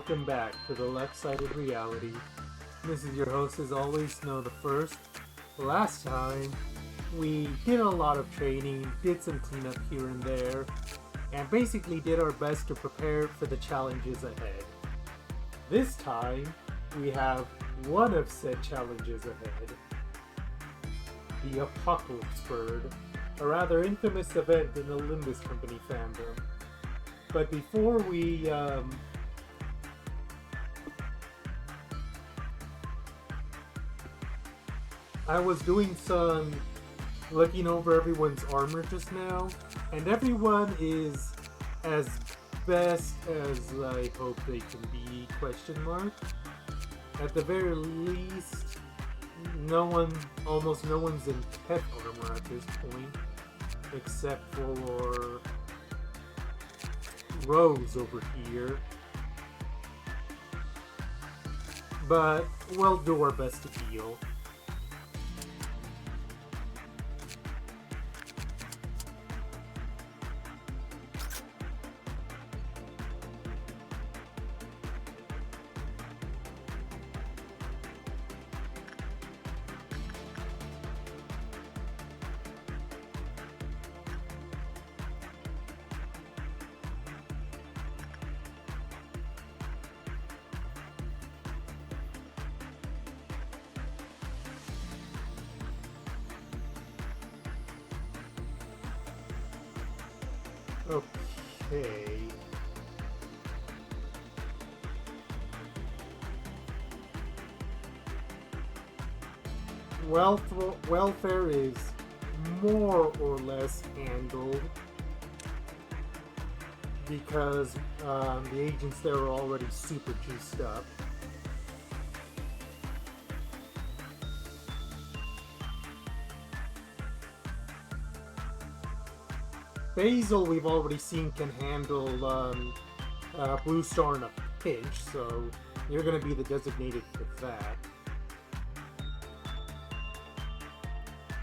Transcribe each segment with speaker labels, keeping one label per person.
Speaker 1: welcome back to the Left-Sided Reality. This is your host as always, Snow the First. Last time, we did a lot of training, did some cleanup here and there, and basically did our best to prepare for the challenges ahead. This time, we have one of said challenges ahead. The Apocalypse Bird, a rather infamous event in the Limbus Company fandom. But before we I was doing some looking over everyone's armor just now, and everyone is as best as I hope they can be, question mark. At the very least, almost no one's in pet armor at this point, except for Rose over here. But we'll do our best to heal. Okay. Welfare is more or less handled because the agents there are already super juiced up. Basil, we've already seen, can handle Blue Star in a pinch, so you're going to be the designated for that.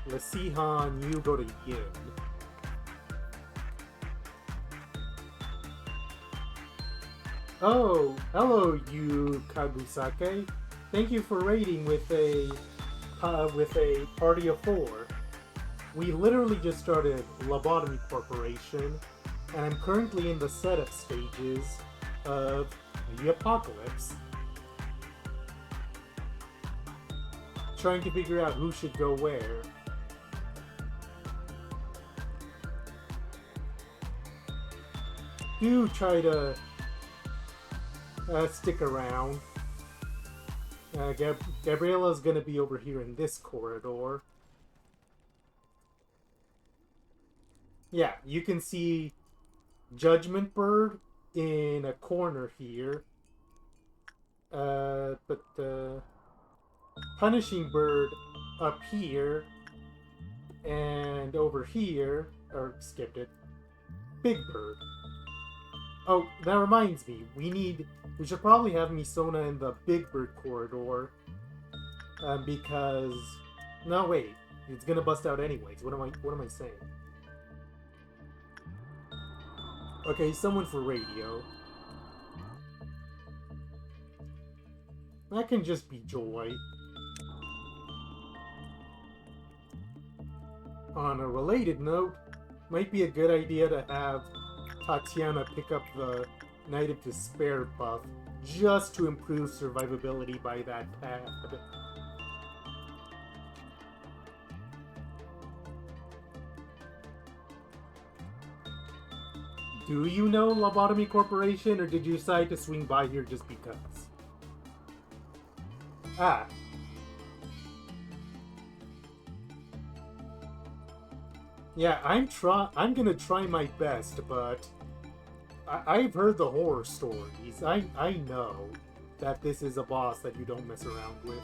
Speaker 1: Lasihan, you go to Yin. Oh, hello, you Kagusake. Thank you for raiding with a party of 4. We literally just started Lobotomy Corporation, and I'm currently in the setup stages of the Apocalypse. Trying to figure out who should go where. Do try to stick around. Gabriella's gonna be over here in this corridor. Yeah, you can see Judgment Bird in a corner here. But Punishing Bird up here. And over here, or skipped it, Big Bird. Oh, that reminds me, we should probably have Misona in the Big Bird corridor. Because, no wait, it's gonna bust out anyways. What am I saying? Okay, someone for radio. That can just be Joy. On a related note, might be a good idea to have Tatiana pick up the Night of Despair buff just to improve survivability by that pad. Do you know Lobotomy Corporation, or did you decide to swing by here just because? Ah. Yeah, I'm gonna try my best, but I've heard the horror stories. I know that this is a boss that you don't mess around with.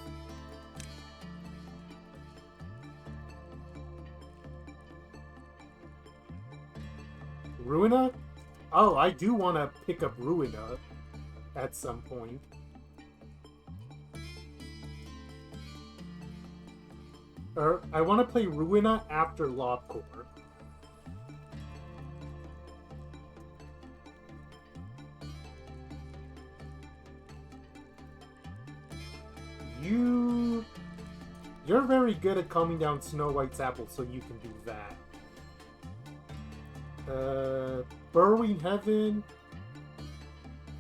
Speaker 1: Ruina? Oh, I do want to pick up Ruina at some point. I want to play Ruina after Lobcore. You're very good at calming down Snow White's apple, so you can do that. Burrowing Heaven.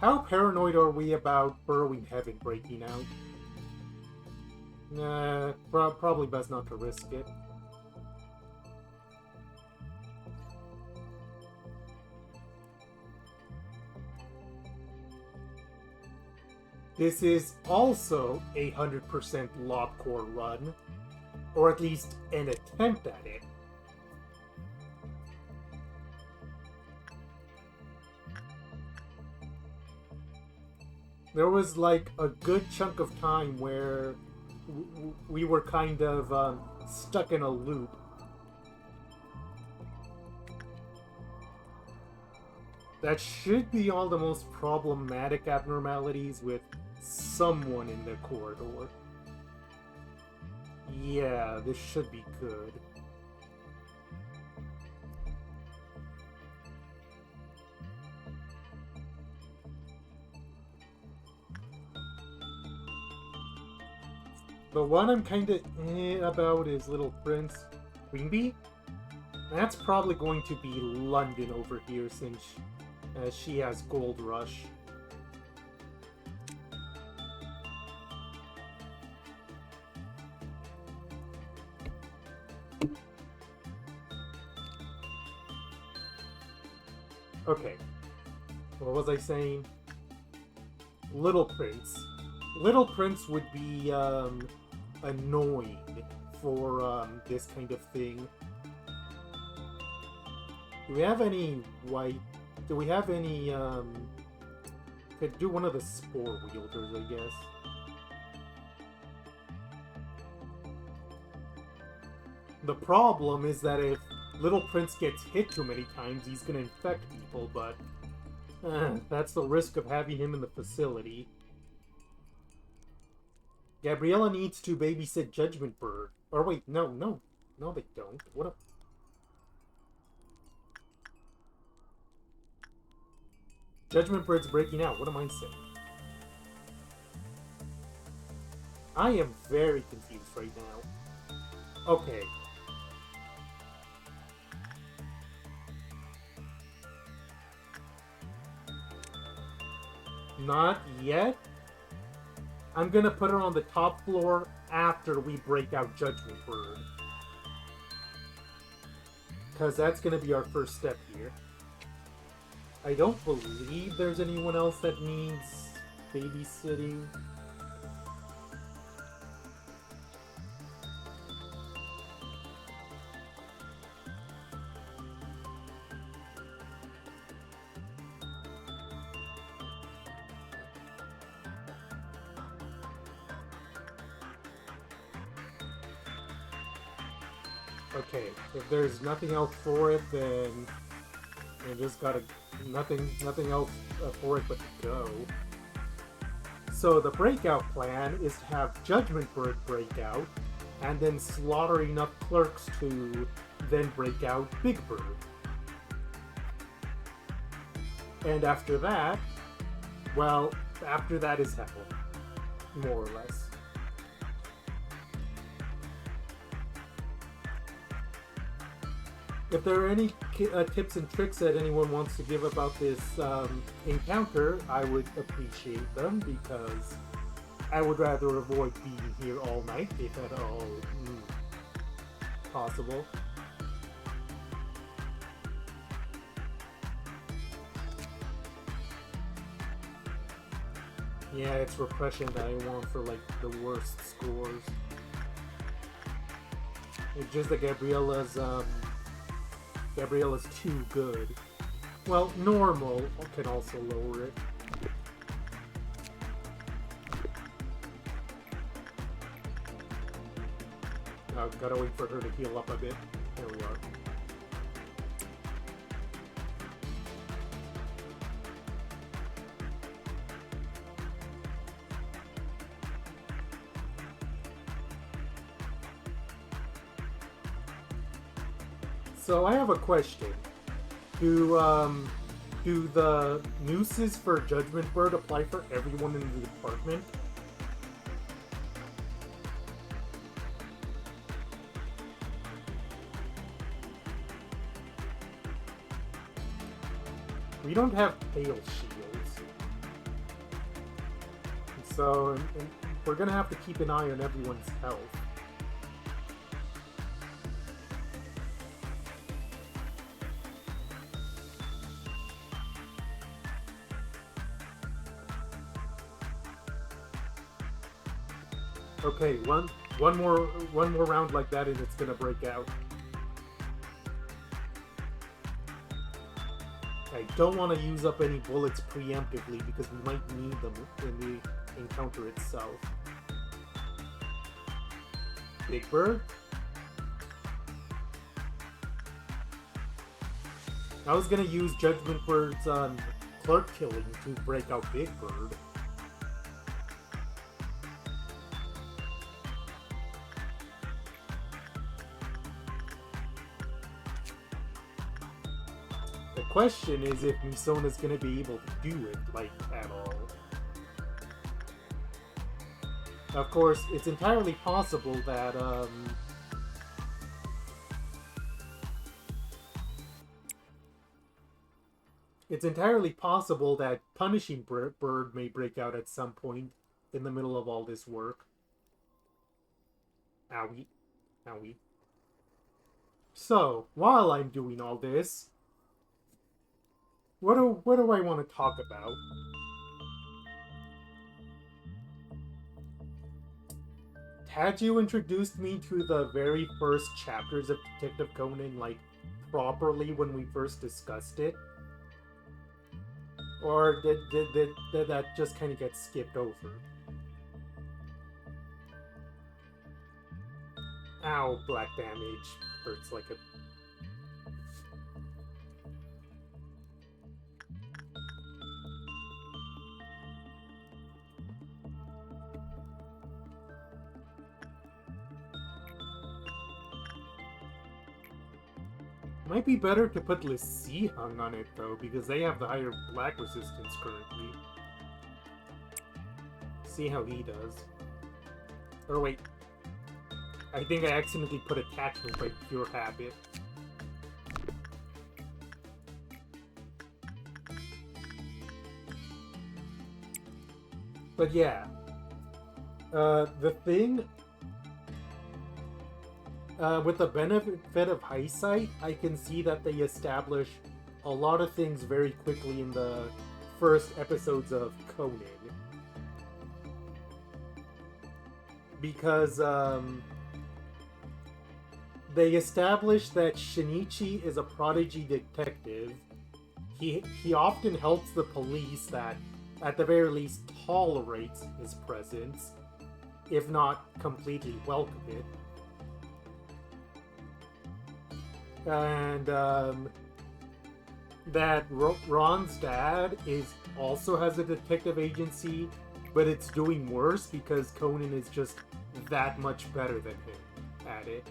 Speaker 1: How paranoid are we about Burrowing Heaven breaking out? Nah, probably best not to risk it. This is also a 100% Lobcore run, or at least an attempt at it. There was like a good chunk of time where we were kind of stuck in a loop. That should be all the most problematic abnormalities with someone in the corridor. Yeah, this should be good. The one I'm kinda about is Little Prince. Queenbee? That's probably going to be London over here since she has Gold Rush. Okay. What was I saying? Little Prince. Little Prince would be annoying for this kind of thing. Do we have any white? Do we have any could do one of the Spore Wielders, I guess. The problem is that if Little Prince gets hit too many times, he's gonna infect people, but that's the risk of having him in the facility. Gabriella needs to babysit Judgment Bird. Or wait, no, they don't. What a... Judgment Bird's breaking out. What am I saying? I am very confused right now. Okay. Not yet. I'm gonna put her on the top floor after we break out Judgment Bird. Because that's gonna be our first step here. I don't believe there's anyone else that needs babysitting. Okay, if there's nothing else for it, then I just gotta nothing else for it but to go. So the breakout plan is to have Judgment Bird break out, and then slaughter enough clerks to then break out Big Bird. And after that, well, after that is hell, more or less. If there are any tips and tricks that anyone wants to give about this encounter, I would appreciate them, because I would rather avoid being here all night, if at all possible. Yeah, it's repression that I want for, like, the worst scores. It's just that Gabriella's too good. Well, normal can also lower it. Gotta wait for her to heal up a bit. There we are. So I have a question. Do the nooses for Judgment Bird apply for everyone in the department? We don't have tail shields. So, and we're gonna have to keep an eye on everyone's health. Okay, one more round like that and it's gonna break out. I don't want to use up any bullets preemptively because we might need them in the encounter itself. Big Bird? I was gonna use Judgment Bird's clerk killing to break out Big Bird. The question is if Misona's gonna be able to do it, like, at all. Of course, it's entirely possible that, it's entirely possible that Punishing Bird may break out at some point in the middle of all this work. Owie. Owie. So, while I'm doing all this, what do I want to talk about? Had you introduced me to the very first chapters of Detective Conan, like, properly when we first discussed it? Or did that just kind of get skipped over? Ow, black damage. Hurts like a... Might be better to put Hung on it, though, because they have the higher black resistance currently. See how he does. Or wait. I think I accidentally put attachment by pure habit. But yeah. The thing... with the benefit of hindsight, I can see that they establish a lot of things very quickly in the first episodes of Conan. Because, they establish that Shinichi is a prodigy detective. He often helps the police that, at the very least, tolerates his presence, if not completely welcome it. And that Ron's dad also has a detective agency, but it's doing worse because Conan is just that much better than him at it.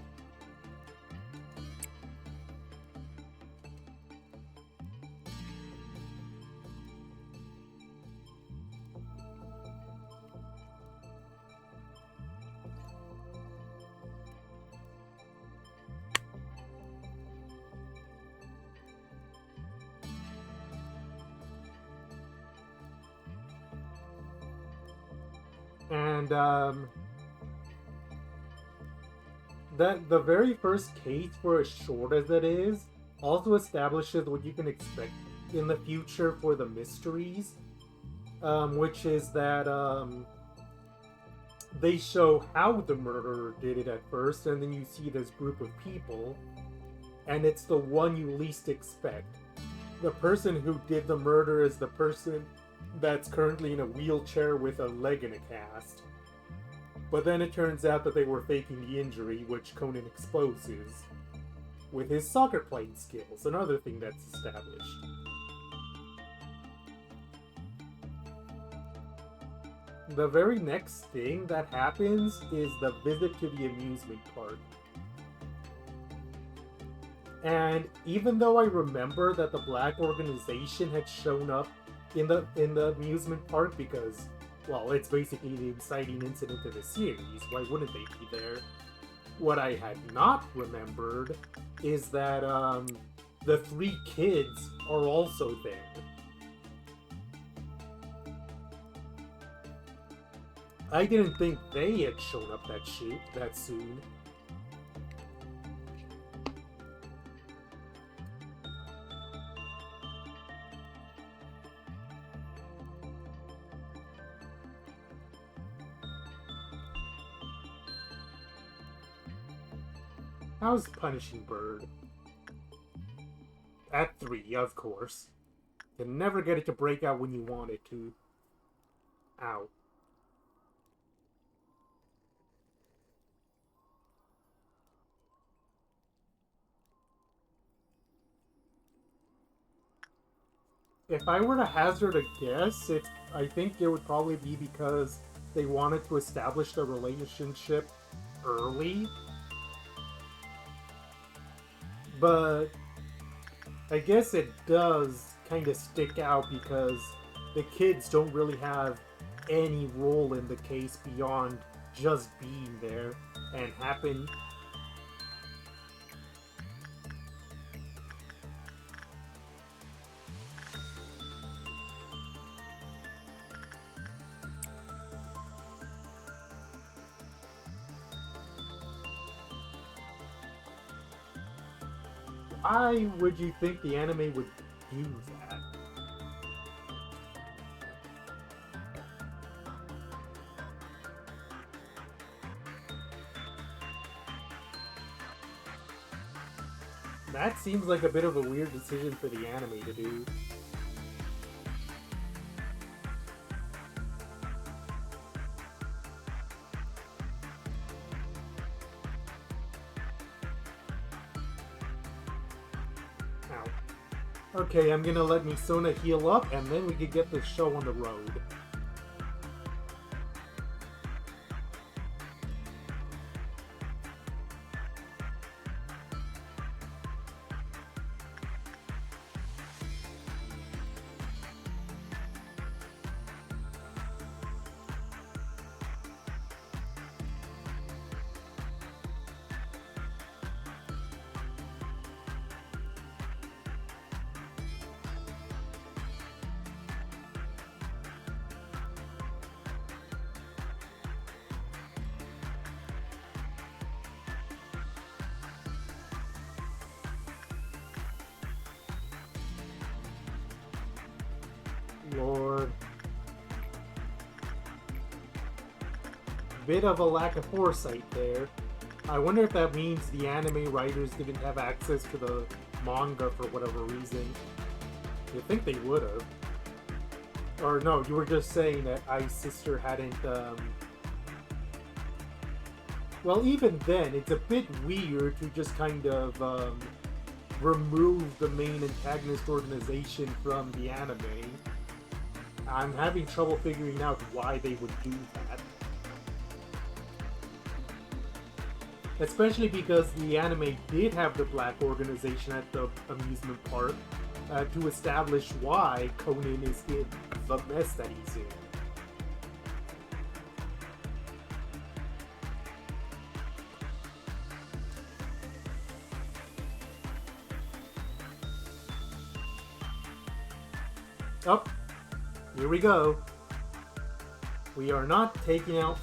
Speaker 1: And that the very first case, for as short as it is, also establishes what you can expect in the future for the mysteries, which is that they show how the murderer did it at first, and then you see this group of people, and it's the one you least expect. The person who did the murder is the person that's currently in a wheelchair with a leg in a cast. But then it turns out that they were faking the injury, which Conan exposes with his soccer playing skills, another thing that's established. The very next thing that happens is the visit to the amusement park. And even though I remember that the Black organization had shown up in the amusement park because, well, it's basically the inciting incident of the series, why wouldn't they be there? What I had not remembered is that the 3 kids are also there. I didn't think they had shown up that soon. How's Punishing Bird? At 3, of course. You never get it to break out when you want it to. Ow. If I were to hazard a guess, I think it would probably be because they wanted to establish the relationship early. But I guess it does kind of stick out because the kids don't really have any role in the case beyond just being there and happen. Why would you think the anime would do that? That seems like a bit of a weird decision for the anime to do. Ow. Okay, I'm gonna let Misona heal up, and then we could get this show on the road. Lord. Bit of a lack of foresight there. I wonder if that means the anime writers didn't have access to the manga for whatever reason. You'd think they would have. Or no, you were just saying that Ice Sister hadn't, Well, even then, it's a bit weird to just kind of, remove the main antagonist organization from the anime. I'm having trouble figuring out why they would do that. Especially because the anime did have the black organization at the amusement park to establish why Conan is in the mess that he's in. Oh, here we go. We are not taking out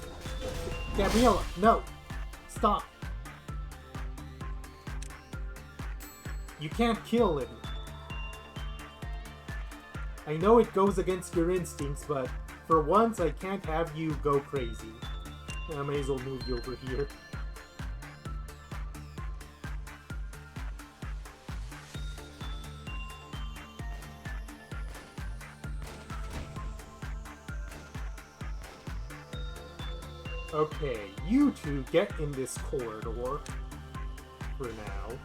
Speaker 1: Gabriella. No, stop. You can't kill him. I know it goes against your instincts, but for once I can't have you go crazy. I may as well move you over here. Okay, you two get in this corridor for now.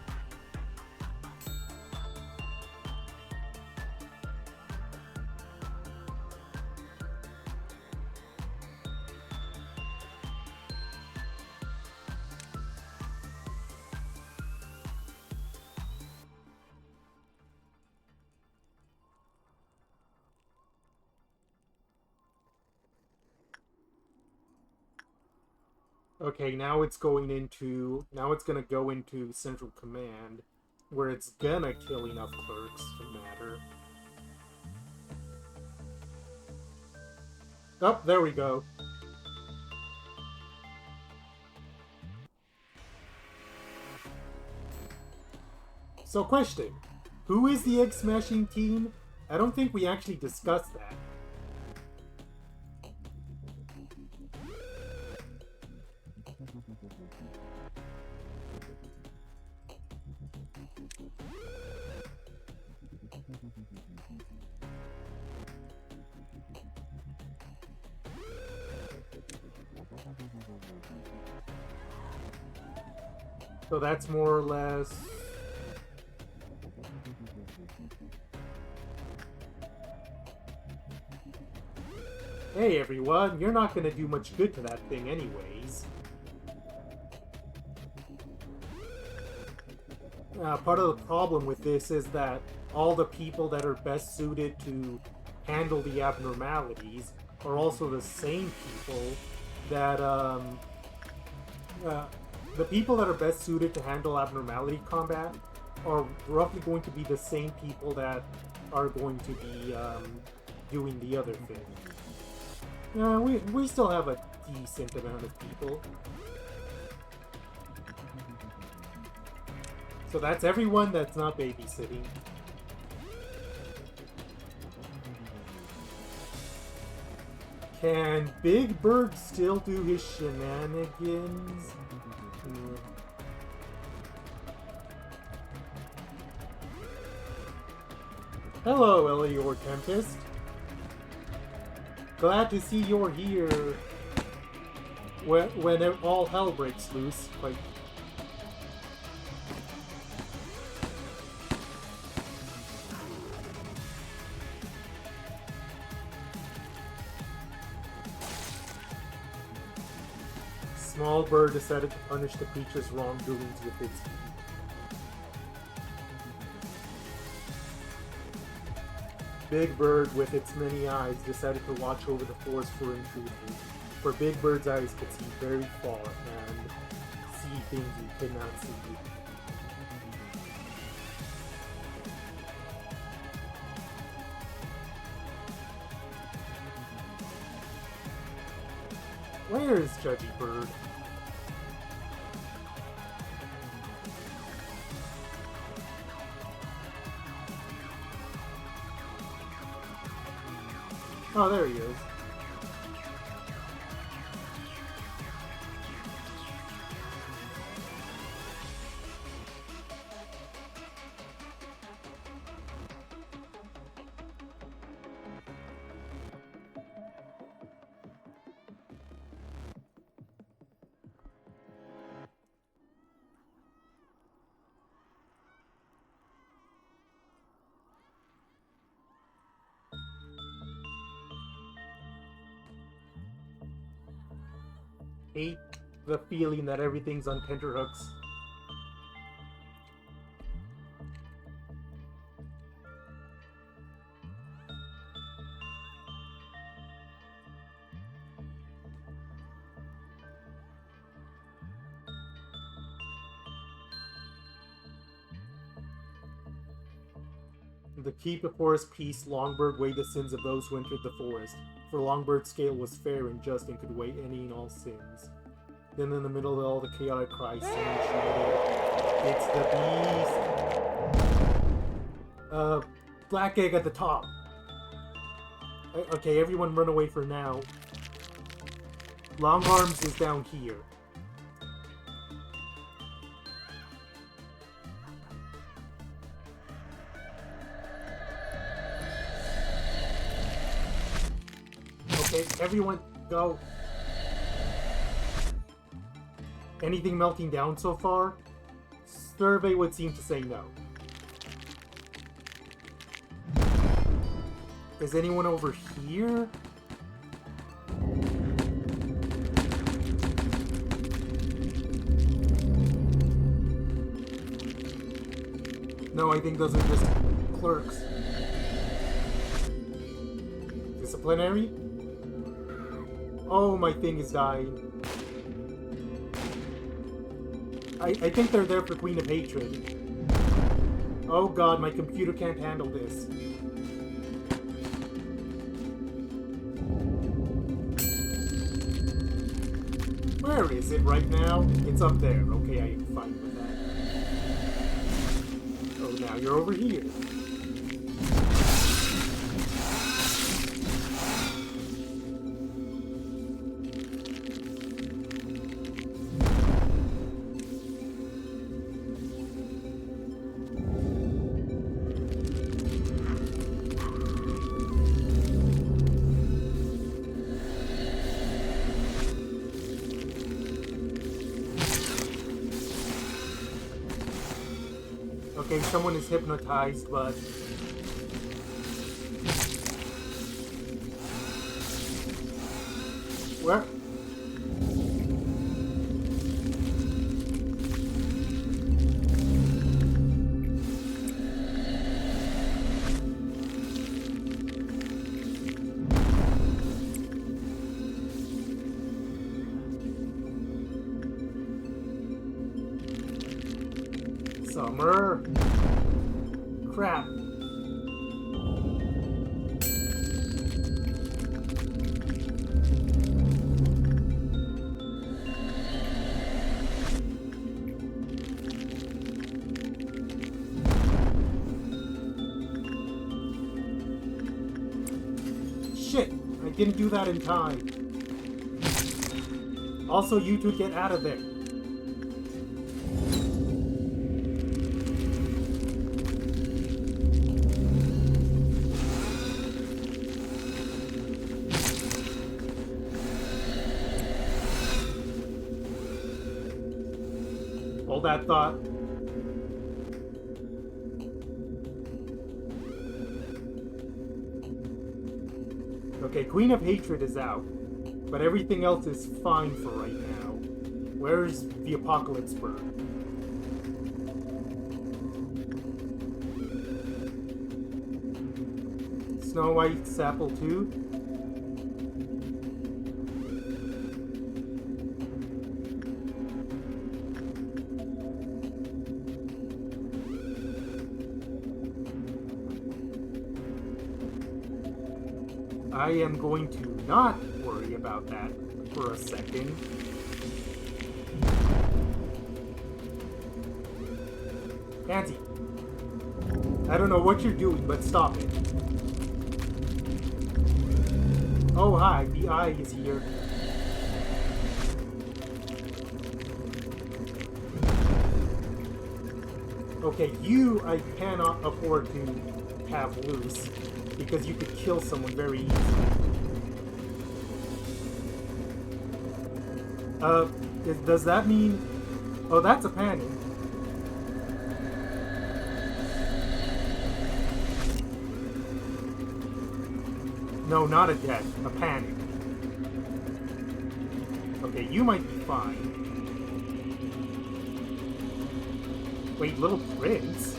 Speaker 1: Okay, now it's gonna go into Central Command. where it's gonna kill enough clerks to matter. Oh, there we go. So question, who is the egg-smashing team? I don't think we actually discussed that. So that's more or less... Hey everyone, you're not gonna do much good to that thing anyways. Part of the problem with this is that all the people that are best suited to handle the abnormalities are also the same people that, the people that are best suited to handle abnormality combat are roughly going to be the same people that are going to be, doing the other thing. We still have a decent amount of people. So that's everyone that's not babysitting. Can Big Bird still do his shenanigans? Hello, Elior Tempest. Glad to see you're here when all hell breaks loose. Like, Small Bird decided to punish the creature's wrongdoings with its feet. Big Bird, with its many eyes, decided to watch over the forest for intruders. For Big Bird's eyes could see very far and see things you could not see. Where is Judgy Bird? Oh, there he is. Hate the feeling that everything's on tenterhooks. To keep the forest peace, Longbird weighed the sins of those who entered the forest. For Longbird's scale was fair and just and could weigh any and all sins. Then in the middle of all the chaotic cries, someone shouted, "It's the beast!" Black Egg at the top. Okay, everyone run away for now. Long Arms is down here. Okay, everyone go. Anything melting down so far? Survey would seem to say no. Is anyone over here? No, I think those are just clerks. Disciplinary? Oh, my thing is dying. I think they're there for Queen of Hatred. Oh god, my computer can't handle this. Where is it right now? It's up there. Okay, I am fine with that. Oh, now you're over here. Okay, someone is hypnotized, but... Where? Summer. Crap. Shit, I didn't do that in time. Also, you two get out of there. Hold that thought. Okay, Queen of Hatred is out, but everything else is fine for right now. Where's the Apocalypse Bird? Snow White's apple too? I am going to not worry about that for a second. Auntie, I don't know what you're doing, but stop it. Oh hi, the eye is here. Okay, you I cannot afford to have loose, because you could kill someone very easily. Does that mean... Oh, that's a panic. No, not a death. A panic. Okay, you might be fine. Wait, Little Prince?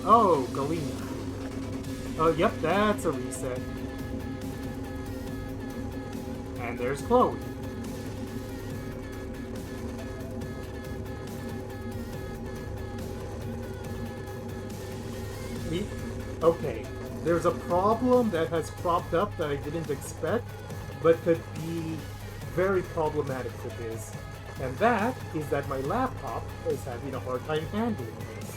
Speaker 1: Oh, Galena. Oh, yep, that's a reset. And there's Chloe. Okay, there's a problem that has cropped up that I didn't expect, but could be very problematic for this. And that is that my laptop is having a hard time handling this.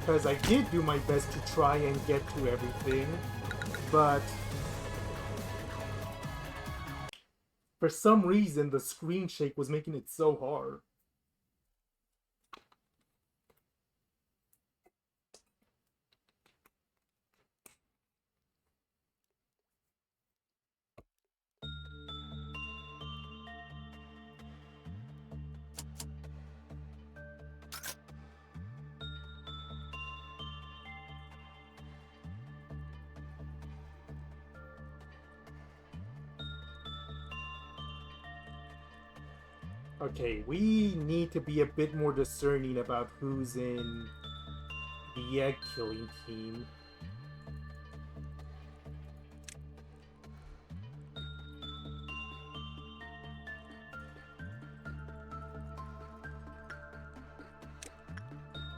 Speaker 1: Because I did do my best to try and get to everything, but for some reason the screen shake was making it so hard. Okay, we need to be a bit more discerning about who's in the egg killing team.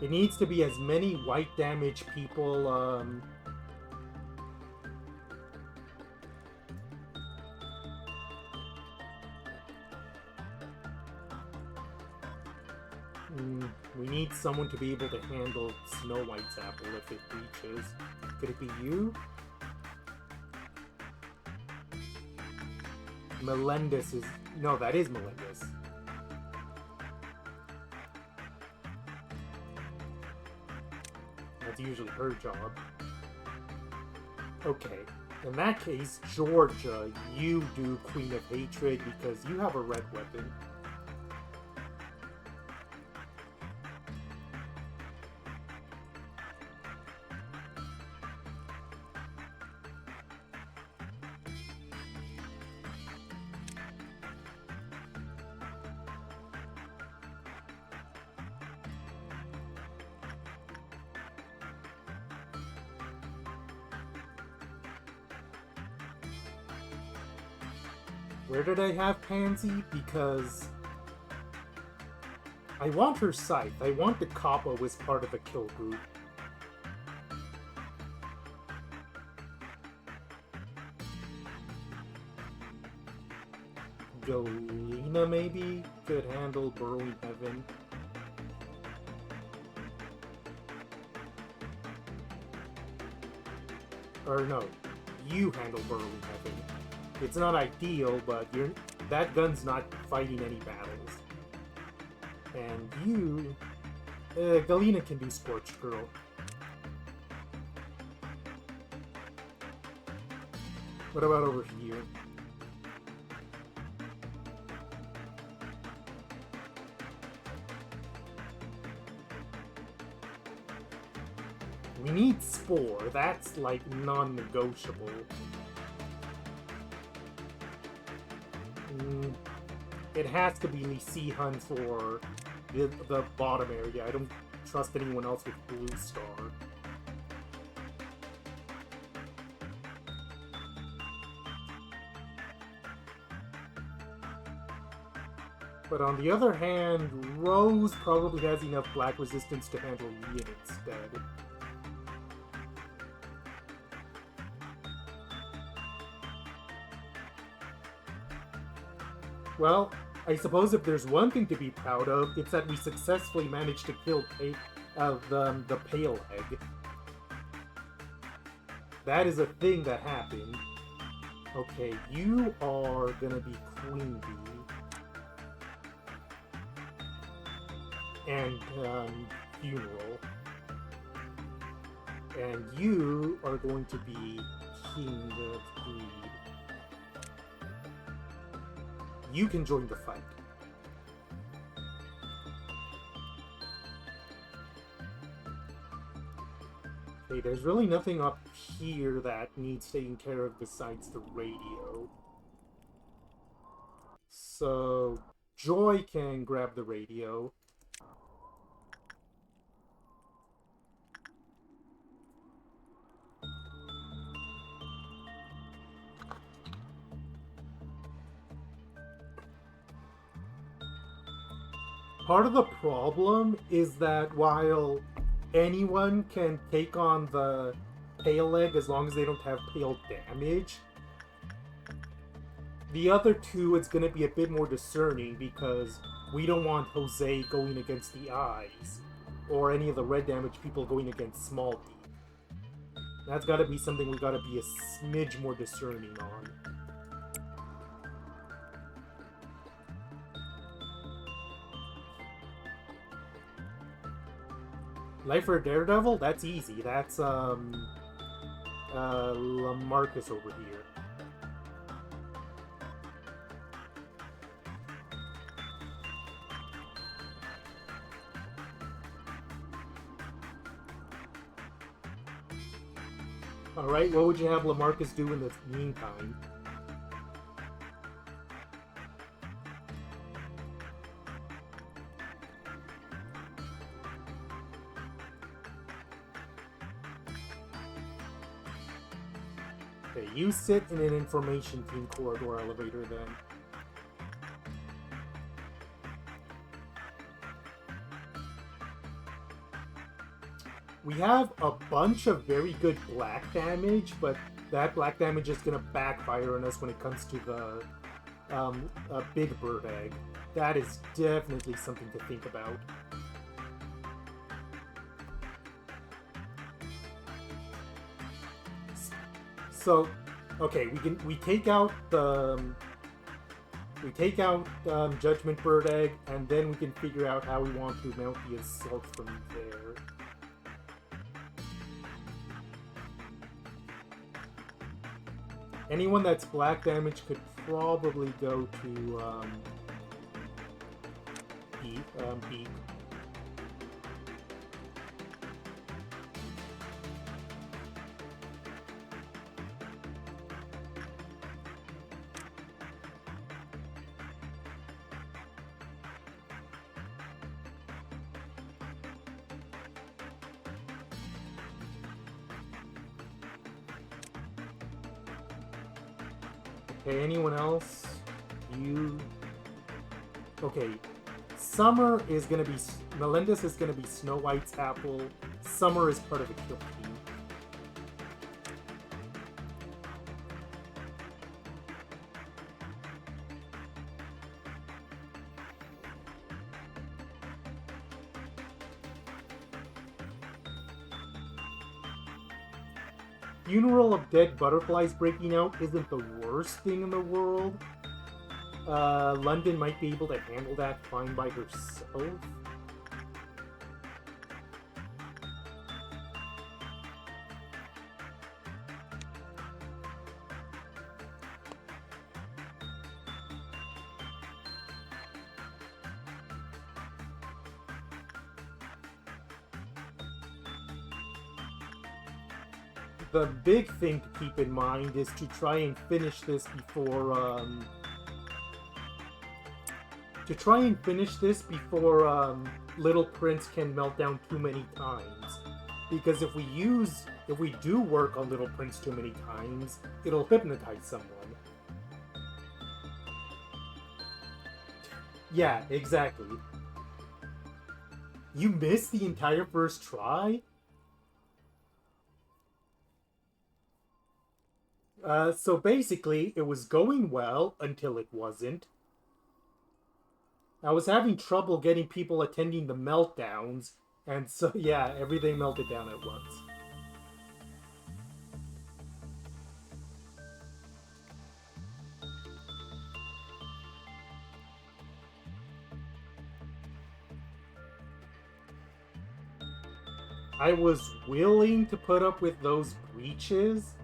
Speaker 1: It needs to be as many white damage people, we need someone to be able to handle Snow White's apple if it reaches. Could it be you? Melendez is... No, that is Melendez. That's usually her job. Okay. In that case, Georgia, you do Queen of Hatred because you have a red weapon. Where did I have Pansy? Because I want her scythe. I want the Kappa as part of the kill group. Galena maybe could handle Burrowing Heaven. Or no, you handle Burrowing Heaven. It's not ideal, but that gun's not fighting any battles. And you... Galena can do Scorched Girl. What about over here? We need Spore. That's, like, non-negotiable. It has to be Lee Hun for the bottom area. I don't trust anyone else with Blue Star. But on the other hand, Rose probably has enough black resistance to handle Yin instead. Well, I suppose if there's one thing to be proud of, it's that we successfully managed to kill the Pale Egg. That is a thing that happened. Okay, you are gonna be Queen Bee. And, Funeral. And you are going to be King of Greed. You can join the fight. Okay, there's really nothing up here that needs taking care of besides the radio. So, Joy can grab the radio. Part of the problem is that while anyone can take on the Pale Egg as long as they don't have pale damage, the other two, it's going to be a bit more discerning because we don't want Jose going against the Eyes or any of the red damage people going against Small D. That's got to be something we got to be a smidge more discerning on. Life for Daredevil? That's easy. That's, Lamarcus over here. Alright, what would you have Lamarcus do in the meantime? Okay, you sit in an information team corridor elevator then. We have a bunch of very good black damage, but that black damage is gonna backfire on us when it comes to the big bird egg. That is definitely something to think about. So, okay, we take out the Judgment Bird Egg, and then we can figure out how we want to mount the assault from there. Anyone that's black damage could probably go to Beak. Okay, anyone else? Okay, Summer is gonna be... Melendez is gonna be Snow White's apple. Summer is part of the kill team. Funeral of Dead Butterflies breaking out isn't the worst thing in the world. London might be able to handle that fine by herself. The big thing to keep in mind is to try and finish this before Little Prince can melt down too many times. Because if we do work on Little Prince too many times, it'll hypnotize someone. Yeah, exactly. You missed the entire first try? So basically, it was going well until it wasn't. I was having trouble getting people attending the meltdowns, and so yeah, everything melted down at once. I was willing to put up with those breaches,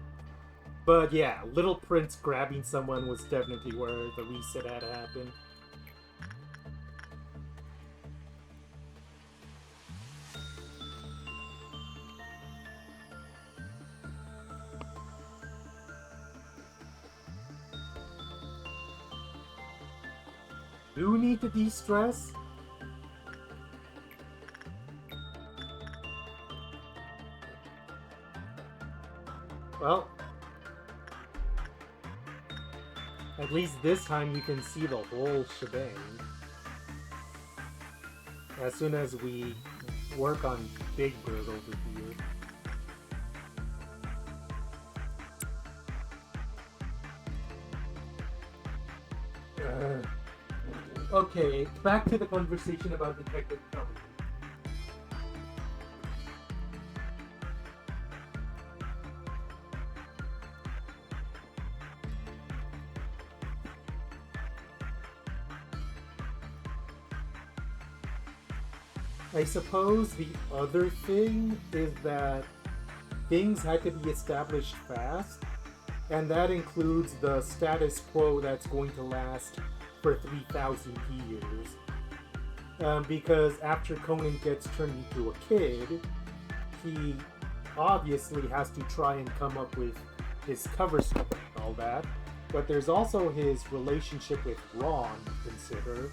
Speaker 1: but yeah, Little Prince grabbing someone was definitely where the reset had happened. Do need to de-stress? Well, at least this time you can see the whole shebang. As soon as we work on Big Bird over here. Okay, back to the conversation about Detective Conan. I suppose the other thing is that things had to be established fast, and that includes the status quo that's going to last for 3,000 years. Because after Conan gets turned into a kid, he obviously has to try and come up with his cover story and all that, but there's also his relationship with Ron to consider,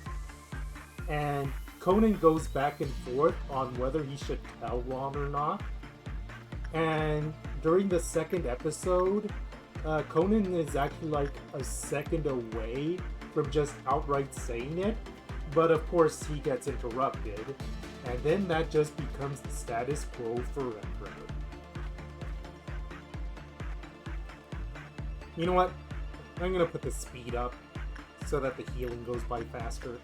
Speaker 1: and Conan goes back and forth on whether he should tell Ron or not. And during the second episode, Conan is actually like a second away from just outright saying it, but of course he gets interrupted. And then that just becomes the status quo forever. You know what? I'm gonna put the speed up so that the healing goes by faster.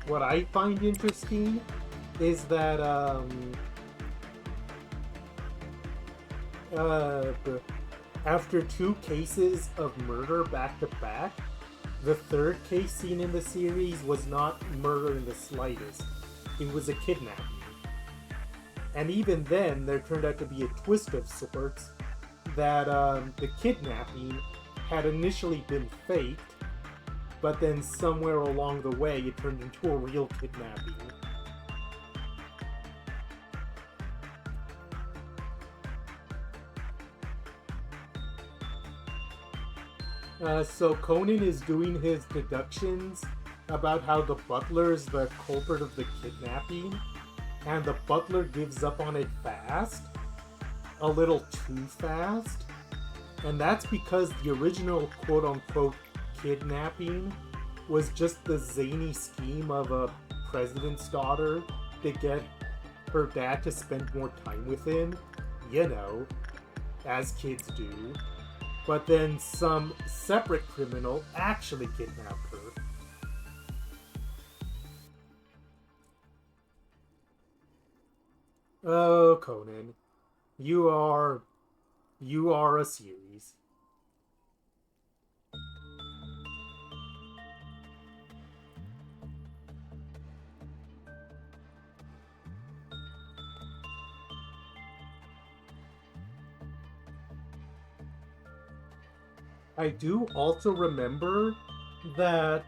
Speaker 1: What I find interesting is that after 2 cases of murder back to back, the 3rd case seen in the series was not murder in the slightest. It was a kidnapping. And even then, there turned out to be a twist of sorts that the kidnapping had initially been faked, but then somewhere along the way it turned into a real kidnapping. So Conan is doing his deductions about how the butler is the culprit of the kidnapping, and the butler gives up on it fast, a little too fast, and that's because the original quote-unquote kidnapping was just the zany scheme of a president's daughter to get her dad to spend more time with him, you know, as kids do. But then some separate criminal actually kidnapped her. Oh, Conan, you are a series. I do also remember that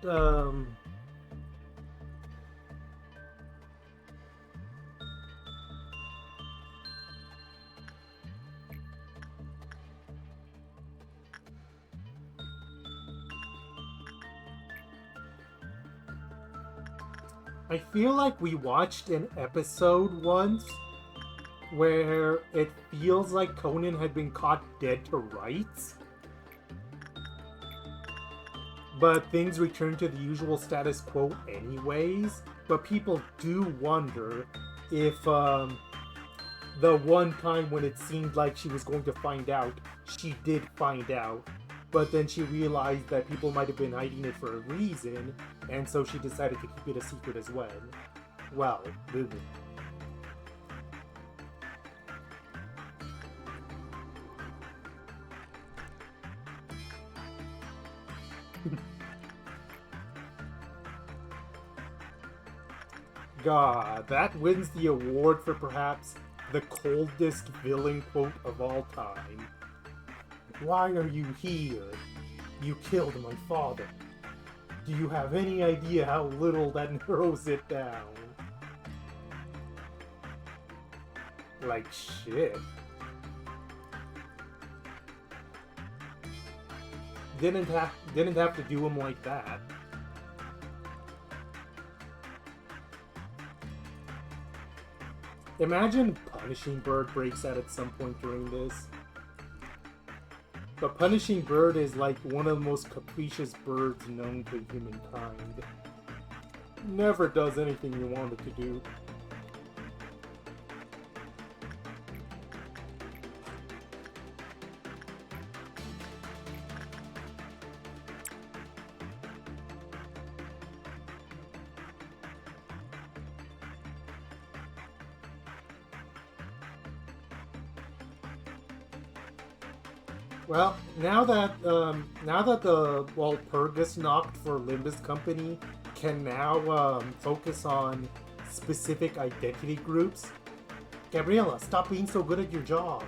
Speaker 1: I feel like we watched an episode once where it feels like Conan had been caught dead to rights, but things return to the usual status quo anyways. But people do wonder if the one time when it seemed like she was going to find out, she did find out, but then she realized that people might have been hiding it for a reason, and so she decided to keep it a secret as well. Well, God, that wins the award for perhaps the coldest villain quote of all time. Why are you here? You killed my father. Do you have any idea how little that narrows it down? Like shit. Didn't have to do him like that. Imagine Punishing Bird breaks out at some point during this. But Punishing Bird is like one of the most capricious birds known to humankind. Never does anything you want it to do. Well, now that the Walpurgis knocked for Limbus Company can now focus on specific identity groups. Gabriella, stop being so good at your job.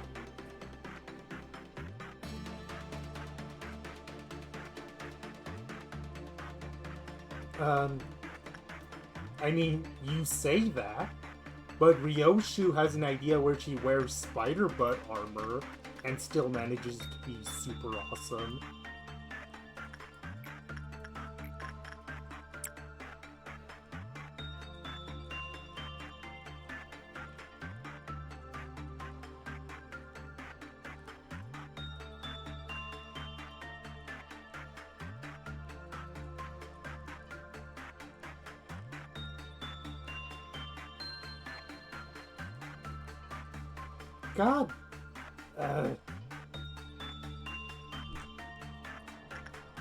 Speaker 1: I mean, you say that, but Ryoshu has an idea where she wears spider butt armor and still manages to be super awesome. God. Uh,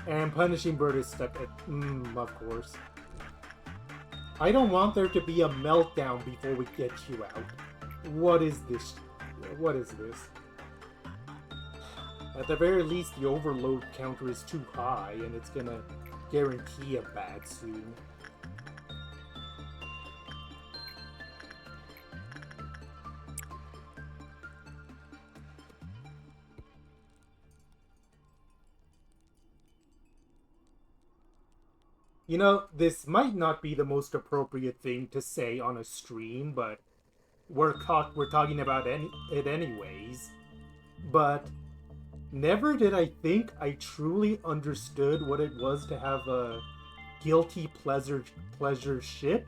Speaker 1: and punishing bird is stuck at. Of course. I don't want there to be a meltdown before we get you out. What is this? What is this? At the very least, the overload counter is too high, and it's gonna guarantee a bad soon. You know, this might not be the most appropriate thing to say on a stream, but we're talking about it anyways. But never did I think I truly understood what it was to have a guilty pleasure ship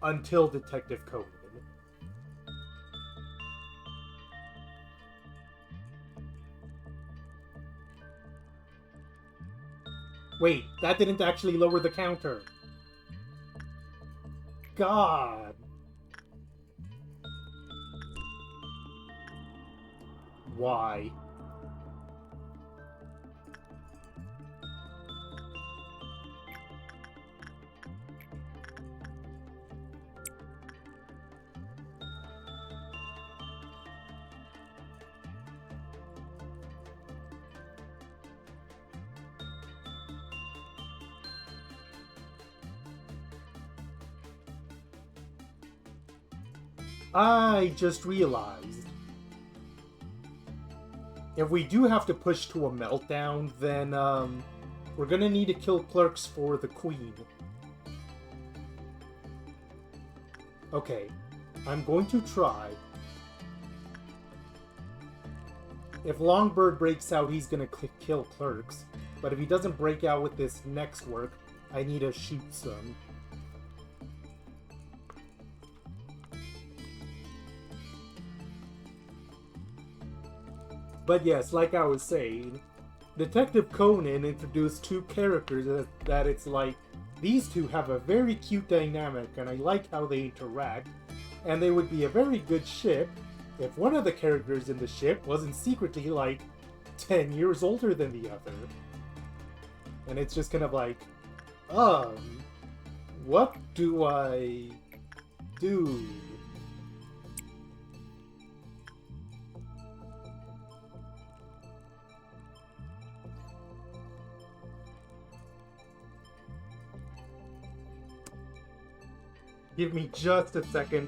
Speaker 1: until Detective Conan. Wait, that didn't actually lower the counter. God. Why? I just realized. If we do have to push to a meltdown, then we're gonna need to kill clerks for the queen. Okay, I'm going to try. If Longbird breaks out, he's gonna kill clerks. But if he doesn't break out with this next work, I need to shoot some. But yes, like I was saying, Detective Conan introduced two characters that it's like, these two have a very cute dynamic and I like how they interact, and they would be a very good ship if one of the characters in the ship wasn't secretly like 10 years older than the other. And it's just kind of like, what do I do? Give me just a second.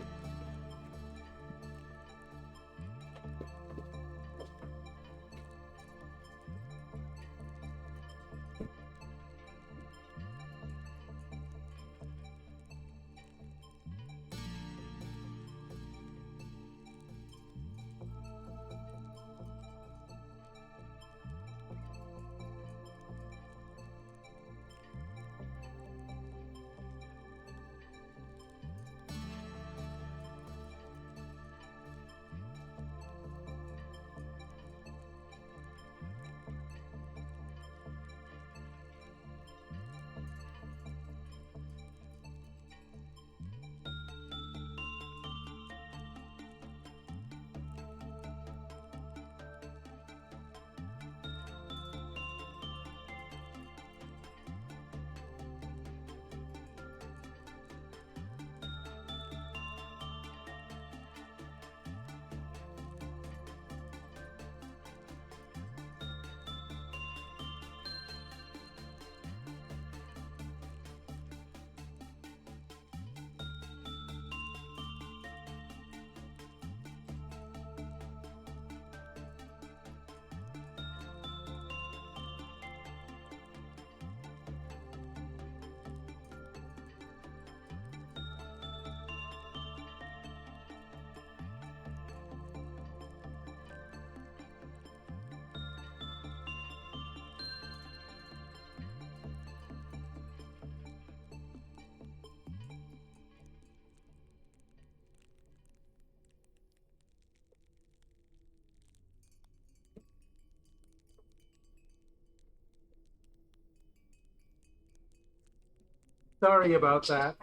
Speaker 1: Sorry about that.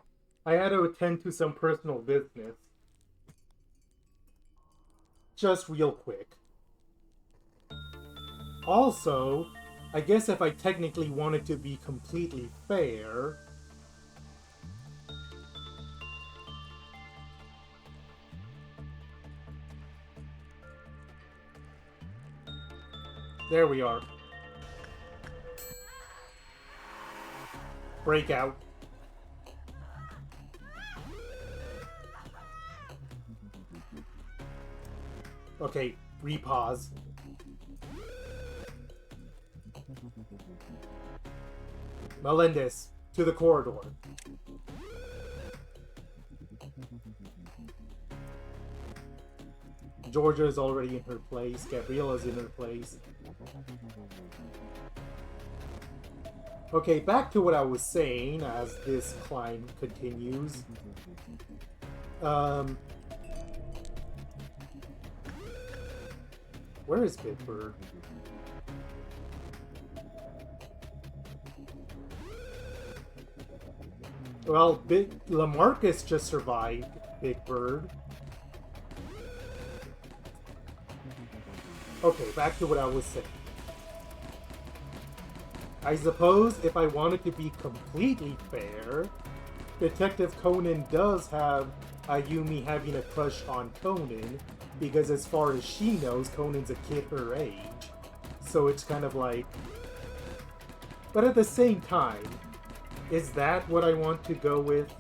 Speaker 1: I had to attend to some personal business. just real quick. Also, I guess if I technically wanted to be completely fair... There we are. Breakout. Okay, repause. Melendez, to the corridor. Georgia is already in her place. Gabriella's in her place. Okay, back to what I was saying as this climb continues. Where is Bitbird? Well, Lamarcus just survived Big Bird. Okay, back to what I was saying. I suppose if I wanted to be completely fair, Detective Conan does have Ayumi having a crush on Conan, because as far as she knows, Conan's a kid her age. So it's kind of like... But at the same time, is that what I want to go with?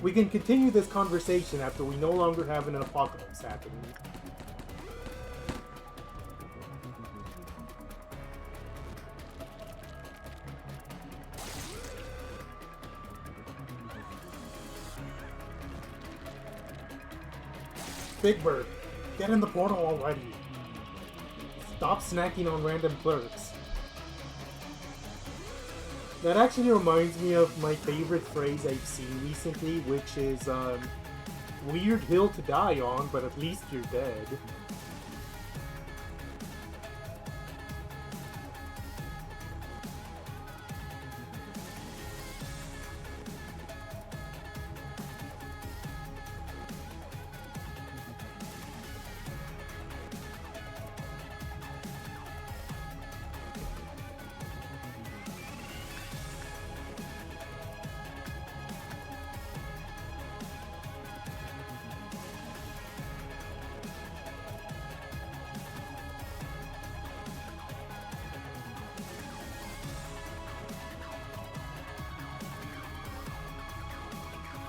Speaker 1: We can continue this conversation after we no longer have an apocalypse happening. Big Bird, get in the portal already. Stop snacking on random clerks. That actually reminds me of my favorite phrase I've seen recently, which is, weird hill to die on, but at least you're dead.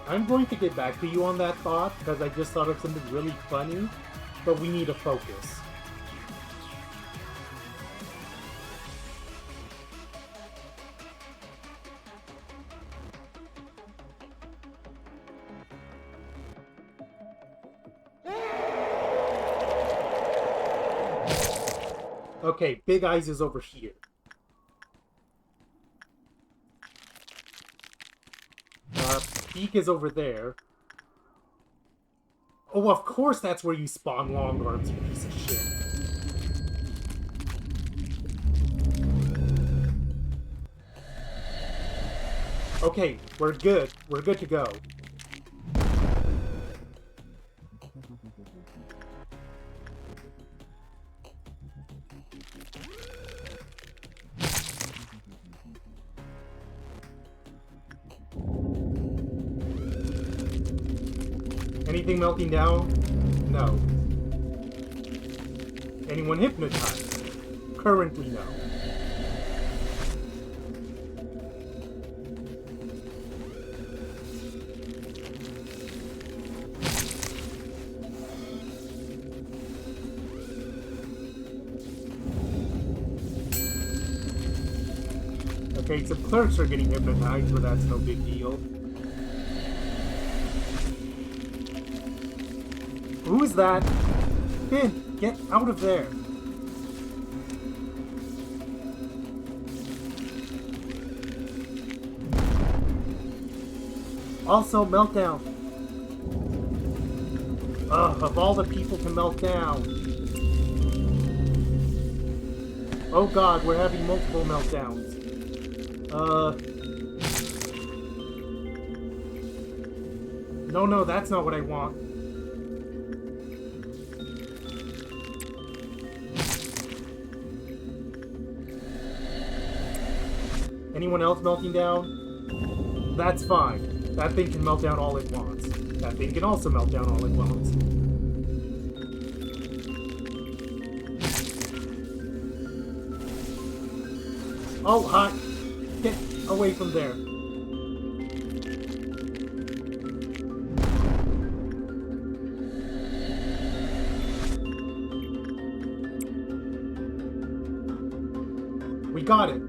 Speaker 1: I'm going to get back to you on that thought, because I just thought of something really funny, but we need to focus. Okay, Big Eyes is over here. Peak is over there. Oh, of course that's where you spawn long arms, you piece of shit. Okay, we're good. We're good to go. Anything melting down? No. Anyone hypnotized? Currently, no. Okay, some clerks are getting hypnotized, but that's no big deal. Who's that? Finn, get out of there! Also, meltdown. Ugh, of all the people to melt down. Oh god, we're having multiple meltdowns. No, that's not what I want. Anyone else melting down? That's fine. That thing can melt down all it wants. That thing can also melt down all it wants. Oh, hot! Get away from there. We got it.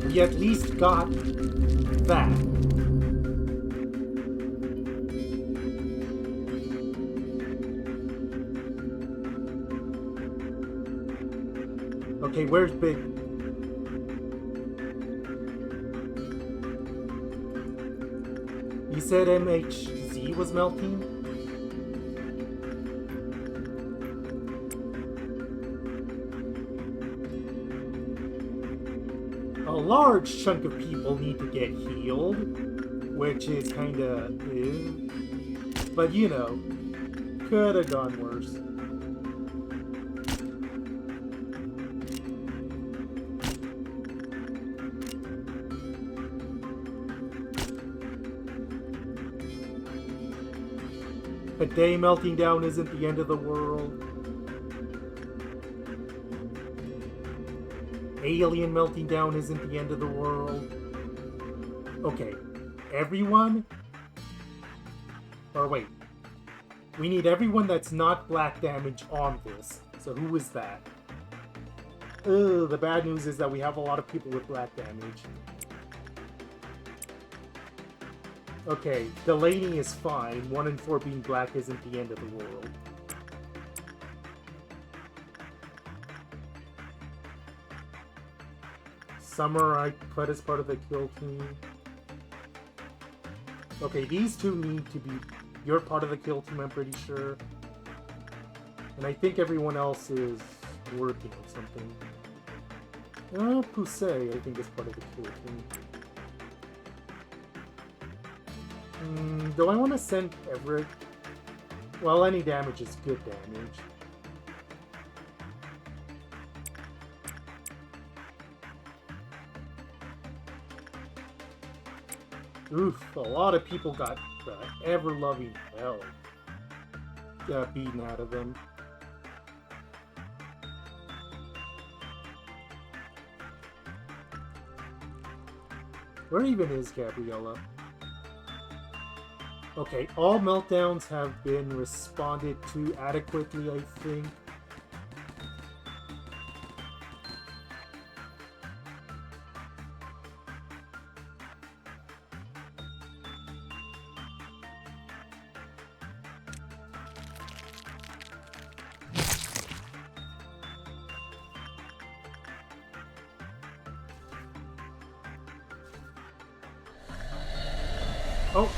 Speaker 1: We at least got that. Okay, where's Big? You said MHZ was melting? A large chunk of people need to get healed, which is kinda... but you know, could have gone worse. A day melting down isn't the end of the world. Alien melting down isn't the end of the world. Okay, everyone... Or wait. We need everyone that's not black damage on this. So who is that? Ugh, the bad news is that we have a lot of people with black damage. Okay, Delaney is fine. 1 in 4 being black isn't the end of the world. Summer I put as part of the kill team. Okay, these two need to be... You're part of the kill team, I'm pretty sure. And I think everyone else is working on something. Poussey, I think, is part of the kill team. Do I want to send Everett? Well, any damage is good damage. Oof, a lot of people got the ever-loving hell beaten out of them. Where even is Gabriella? Okay, all meltdowns have been responded to adequately, I think. Oh!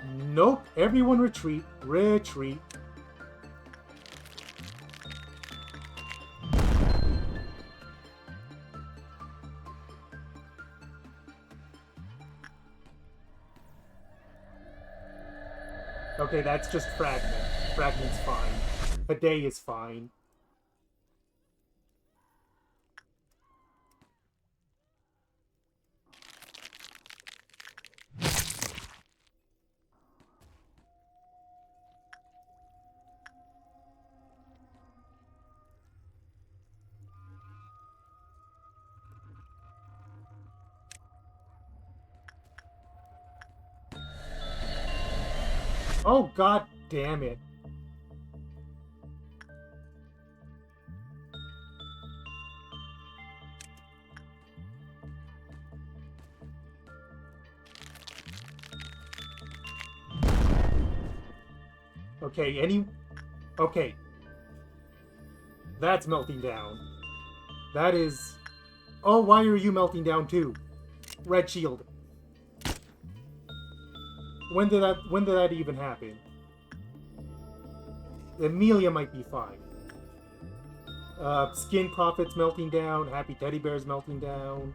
Speaker 1: Nope, everyone retreat. Retreat. Okay, that's just Fragment. Fragment's fine. Bidet is fine. Oh, god damn it. Okay, Okay. That's melting down. That is... Oh, why are you melting down too? Red shield. When did that even happen? Amelia might be fine. Skin Prophet's melting down. Happy Teddy Bear's melting down.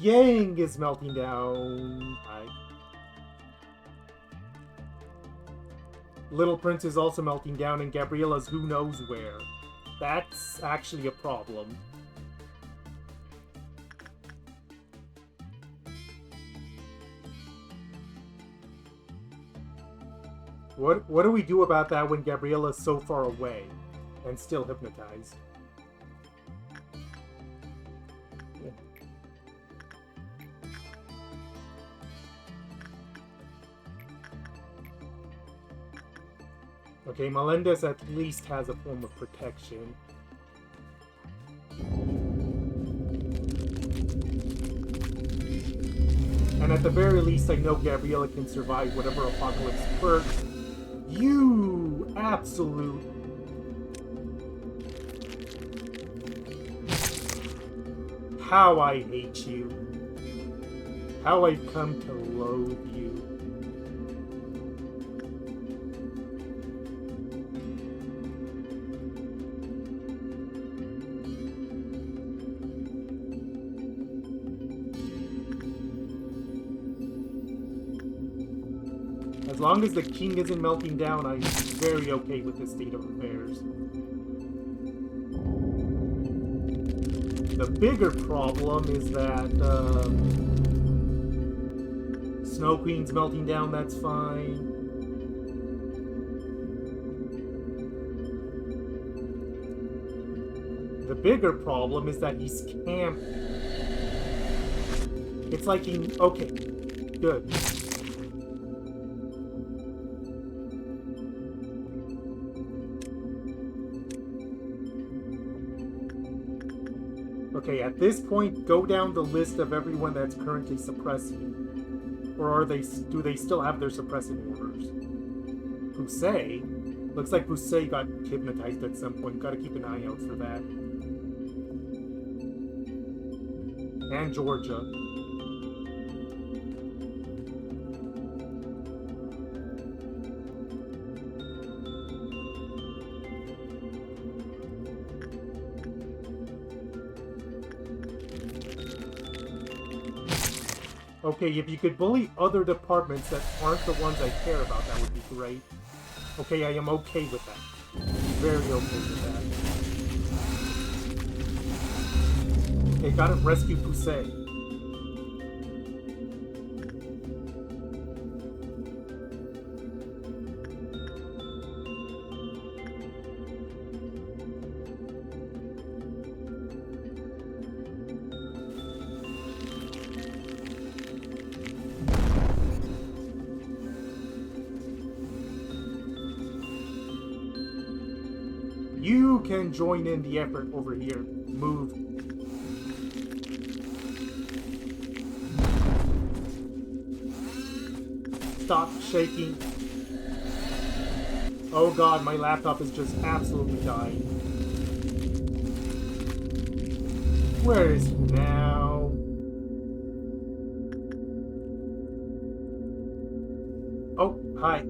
Speaker 1: Yang is melting down. Little Prince is also melting down, and Gabriella's who knows where. That's actually a problem. What do we do about that when Gabriella's so far away and still hypnotized? Okay, Melendez at least has a form of protection. And at the very least, I know Gabriella can survive whatever apocalypse first. You absolute... How I hate you. How I've come to loathe you. As long as the king isn't melting down, I'm very okay with this state of affairs. The bigger problem is that Snow Queen's melting down, that's fine. The bigger problem is that he's camping. It's like he... Okay, good. Okay, at this point, go down the list of everyone that's currently suppressing. Or do they still have their suppressing orders? Pusey? Looks like Pusey got hypnotized at some point. Gotta keep an eye out for that. And Georgia. Okay, if you could bully other departments that aren't the ones I care about, that would be great. Okay, I am okay with that. Very okay with that. Okay, gotta rescue Pusey. You can join in the effort over here. Move. Stop shaking. Oh god, my laptop is just absolutely dying. Where is he now? Oh, hi.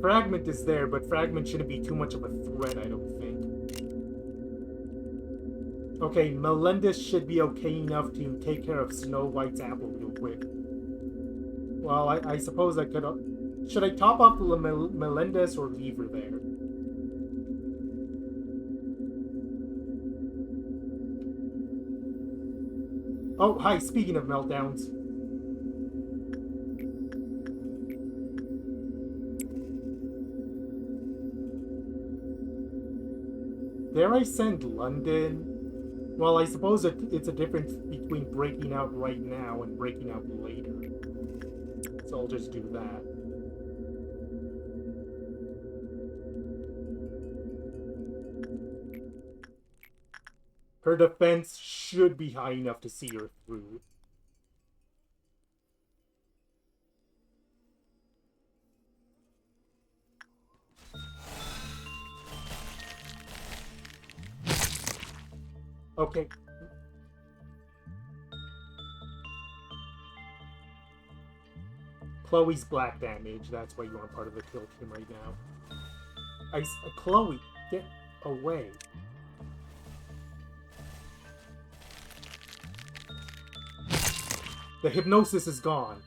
Speaker 1: Fragment is there, but Fragment shouldn't be too much of a threat, I don't think. Okay, Melendez should be okay enough to take care of Snow White's apple real quick. Well, I suppose I could... Should I top up Melendez or leave her there? Oh, hi, speaking of meltdowns. Dare I send London? Well, I suppose it's a difference between breaking out right now and breaking out later. So I'll just do that. Her defense should be high enough to see her through. Okay. Chloe's black damage. That's why you aren't part of the kill team right now. Chloe, get away. The hypnosis is gone.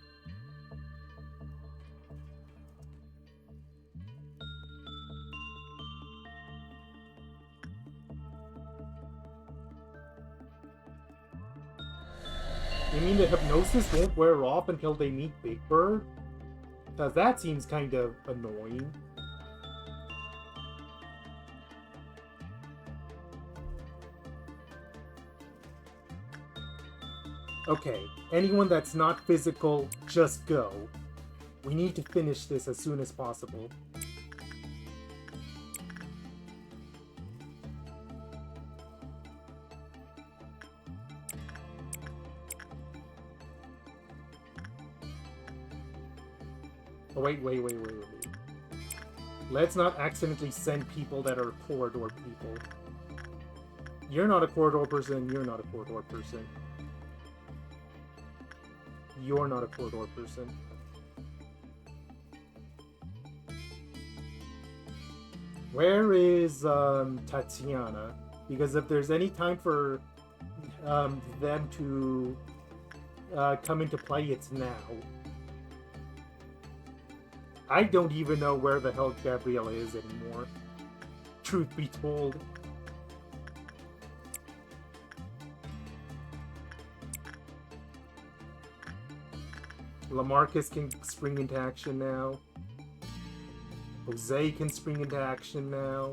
Speaker 1: You mean the hypnosis won't wear off until they meet Big Bird? Because that seems kind of annoying. Okay, anyone that's not physical, just go. We need to finish this as soon as possible. Oh, wait. Let's not accidentally send people that are corridor people. You're not a corridor person, you're not a corridor person. You're not a corridor person. Where is Tatiana? Because if there's any time for them to come into play, it's now. I don't even know where the hell Gabriella is anymore. Truth be told. Lamarcus can spring into action now. Jose can spring into action now.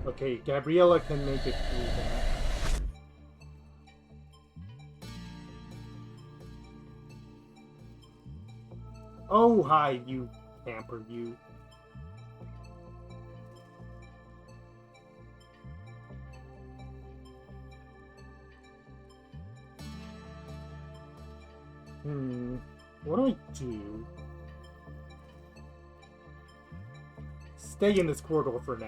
Speaker 1: Okay, Gabriella can make it through that. Oh, hi, you camper, you. What do I do? Stay in this corridor for now.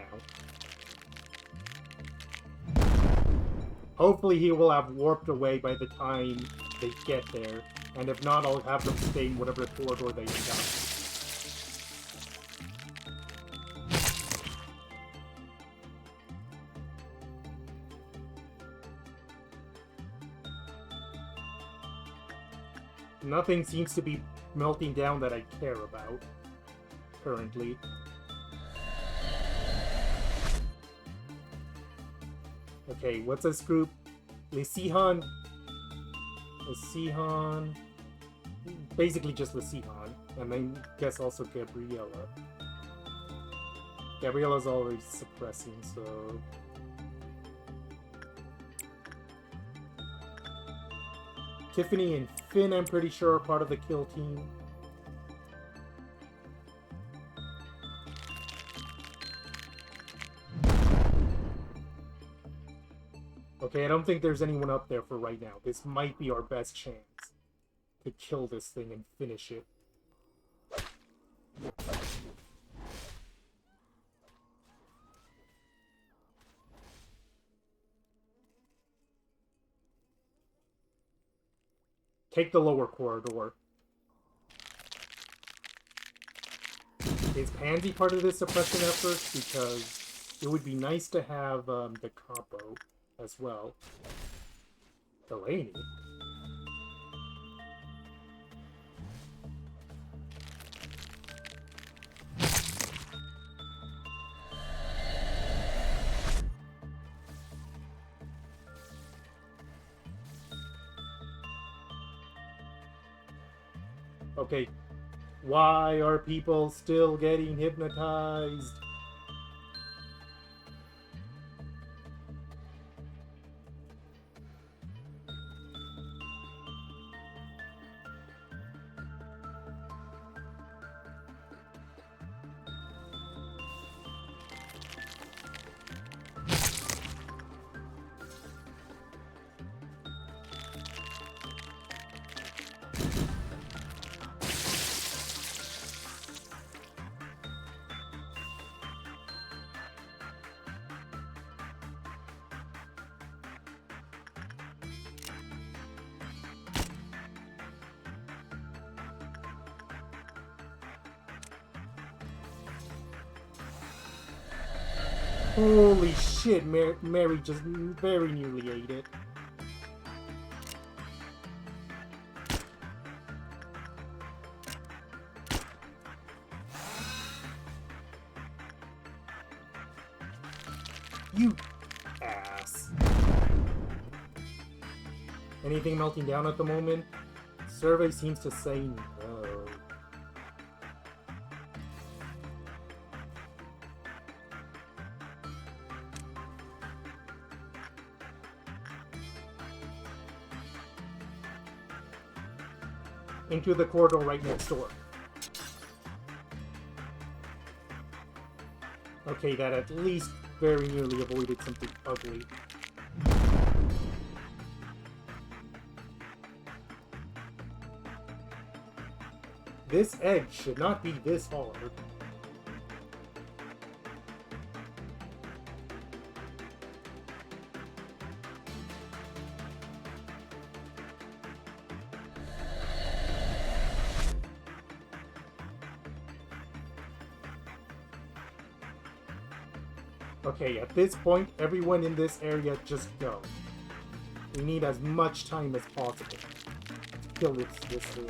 Speaker 1: Hopefully he will have warped away by the time they get there. And if not, I'll have them stay in whatever corridor they end up. Nothing seems to be melting down that I care about, currently. Okay, what's this group? Lesihan. Basically just Lesihan. And I guess also Gabriella. Gabriella's already suppressing, so... Tiffany and Finn, I'm pretty sure, are part of the kill team. Okay, I don't think there's anyone up there for right now. This might be our best chance to kill this thing and finish it. Take the lower corridor. Is Pansy part of this suppression effort? Because it would be nice to have the combo as well. Delaney? Okay, why are people still getting hypnotized? Holy shit, Mary just very nearly ate it. You ass. Anything melting down at the moment? Survey seems to say no. Into the corridor right next door. Okay, that at least very nearly avoided something ugly. This edge should not be this hard. Okay, at this point, everyone in this area just go. We need as much time as possible to kill this thing.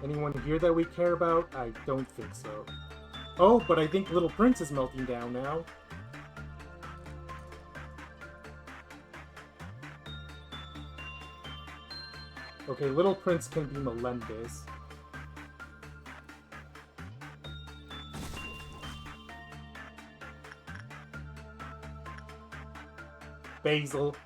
Speaker 1: Anyone here that we care about? I don't think so. Oh, but I think Little Prince is melting down now. Okay, Little Prince can be Melendez. Basil.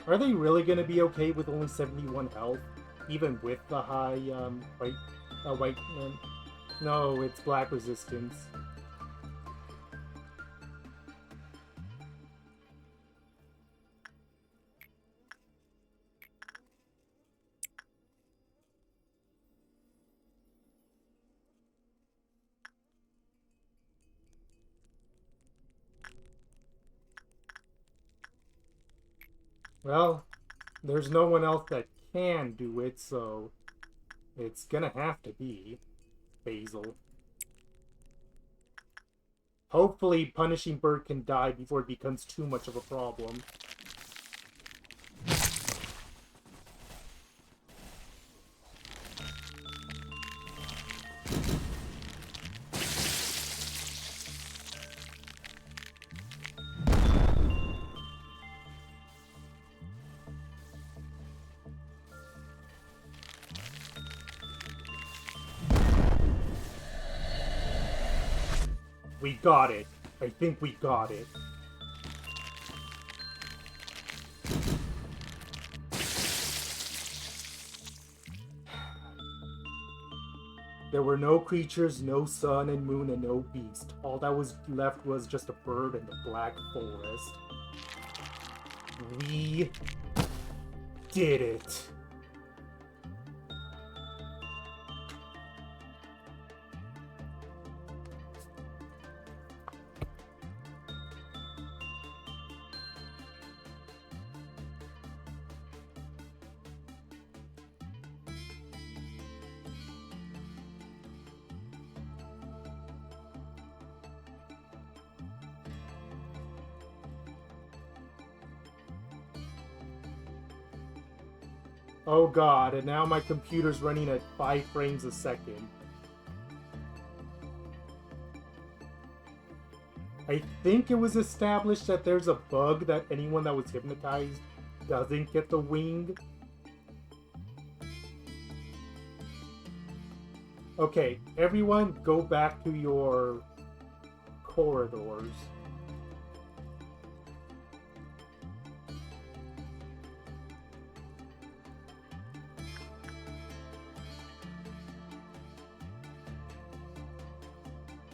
Speaker 1: Are they really gonna be okay with only 71 health? Even with the high, white, no, it's black resistance. Well, there's no one else that can do it, so it's gonna have to be Basil. Hopefully, Punishing Bird can die before it becomes too much of a problem. We got it. I think we got it. There were no creatures, no sun and moon, and no beast. All that was left was just a bird and the black forest. We did it. Oh god, and now my computer's running at 5 frames a second. I think it was established that there's a bug that anyone that was hypnotized doesn't get the wing. Okay, everyone go back to your corridors.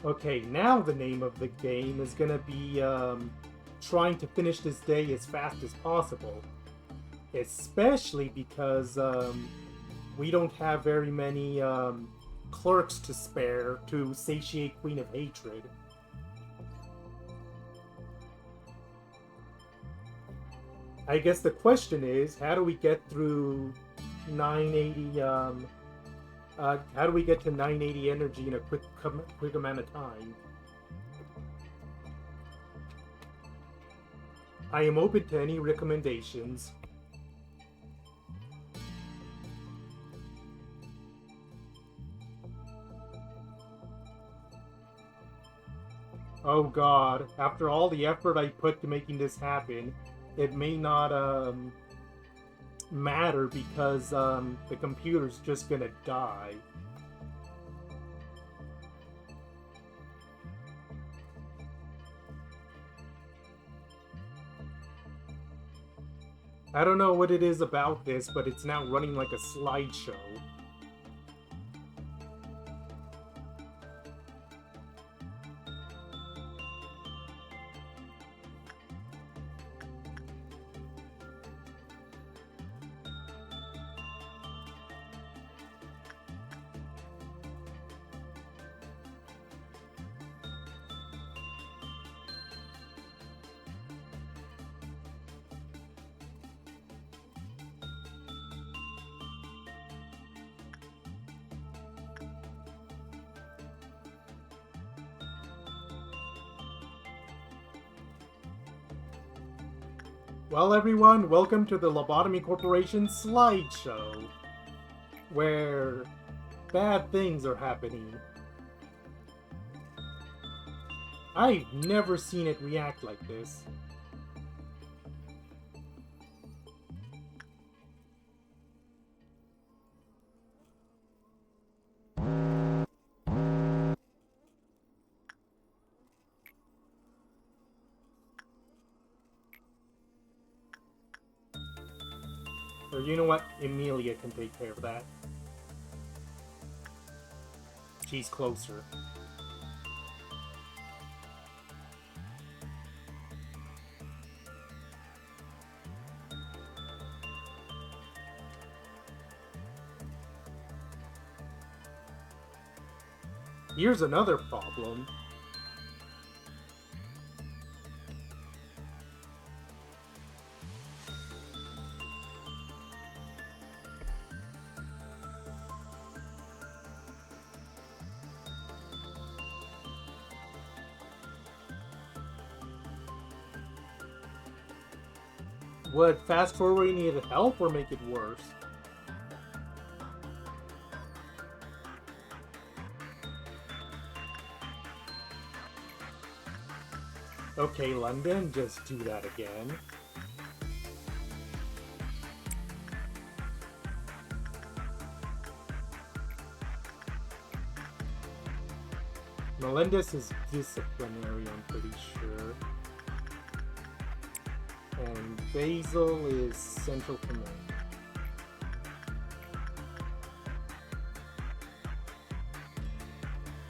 Speaker 1: Okay, now the name of the game is gonna be trying to finish this day as fast as possible. Especially because we don't have very many clerks to spare to satiate Queen of Hatred. I guess the question is, how do we get through 980? How do we get to 980 energy in a quick amount of time? I am open to any recommendations. Oh god, after all the effort I put to making this happen, it may not matter because the computer's just gonna die. I don't know what it is about this, but it's now running like a slideshow. Well, everyone, welcome to the Lobotomy Corporation slideshow, where bad things are happening. I've never seen it react like this. Or you know what? Emilia can take care of that. She's closer. Here's another problem. Would fast forwarding need help or make it worse? Okay, London, just do that again. Melendez is disciplinary, I'm pretty sure. And Basil is Central Command.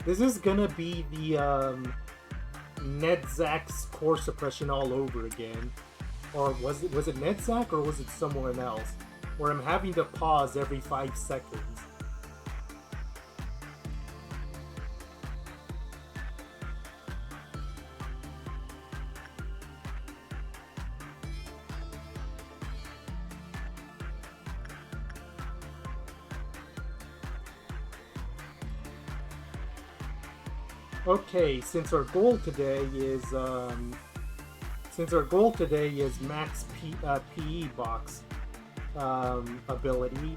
Speaker 1: This is gonna be the Nedzak's core suppression all over again. Or was it Nedzak or was it someone else? Where I'm having to pause every 5 seconds. Okay, since our goal today is max PE box ability,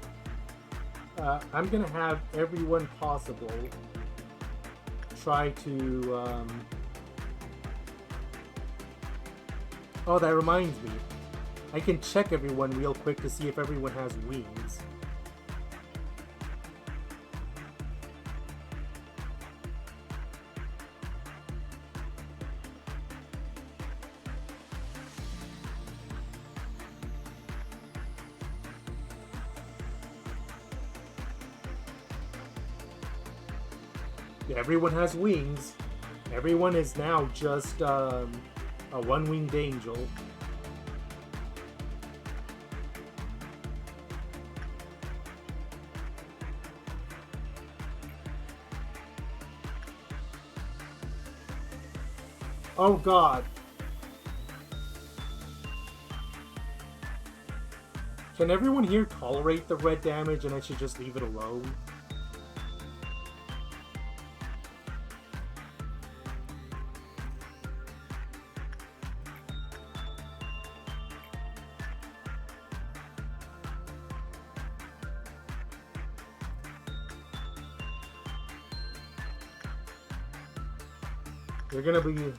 Speaker 1: I'm gonna have everyone possible try to. Oh, that reminds me. I can check everyone real quick to see if everyone has wings. Yeah, everyone has wings. Everyone is now just a one-winged angel. Oh god. Can everyone here tolerate the red damage and I should just leave it alone? You're gonna be...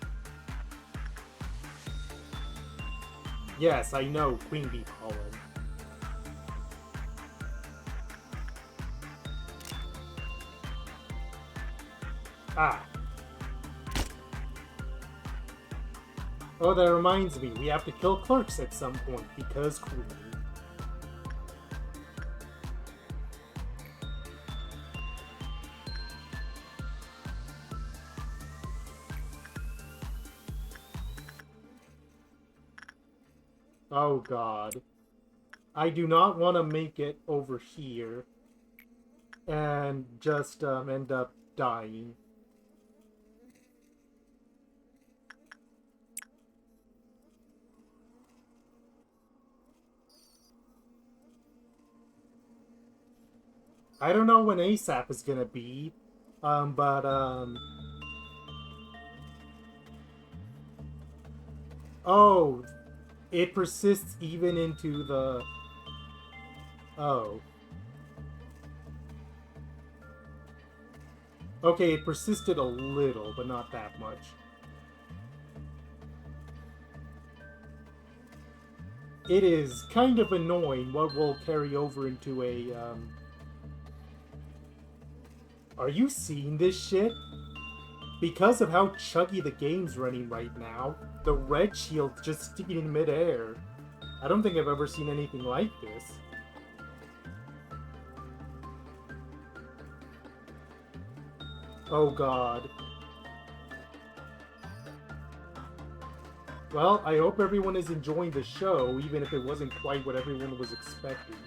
Speaker 1: Yes, I know, Queen Bee Pollen. Ah. Oh, that reminds me, we have to kill clerks at some point, because Queen. Oh god. I do not want to make it over here and just end up dying. I don't know when ASAP is gonna be, but oh, it persists even into the... Oh. Okay, it persisted a little, but not that much. It is kind of annoying what will carry over into a, Are you seeing this shit? Because of how chuggy the game's running right now, the red shield just sticking in midair. I don't think I've ever seen anything like this. Oh god. Well, I hope everyone is enjoying the show, even if it wasn't quite what everyone was expecting.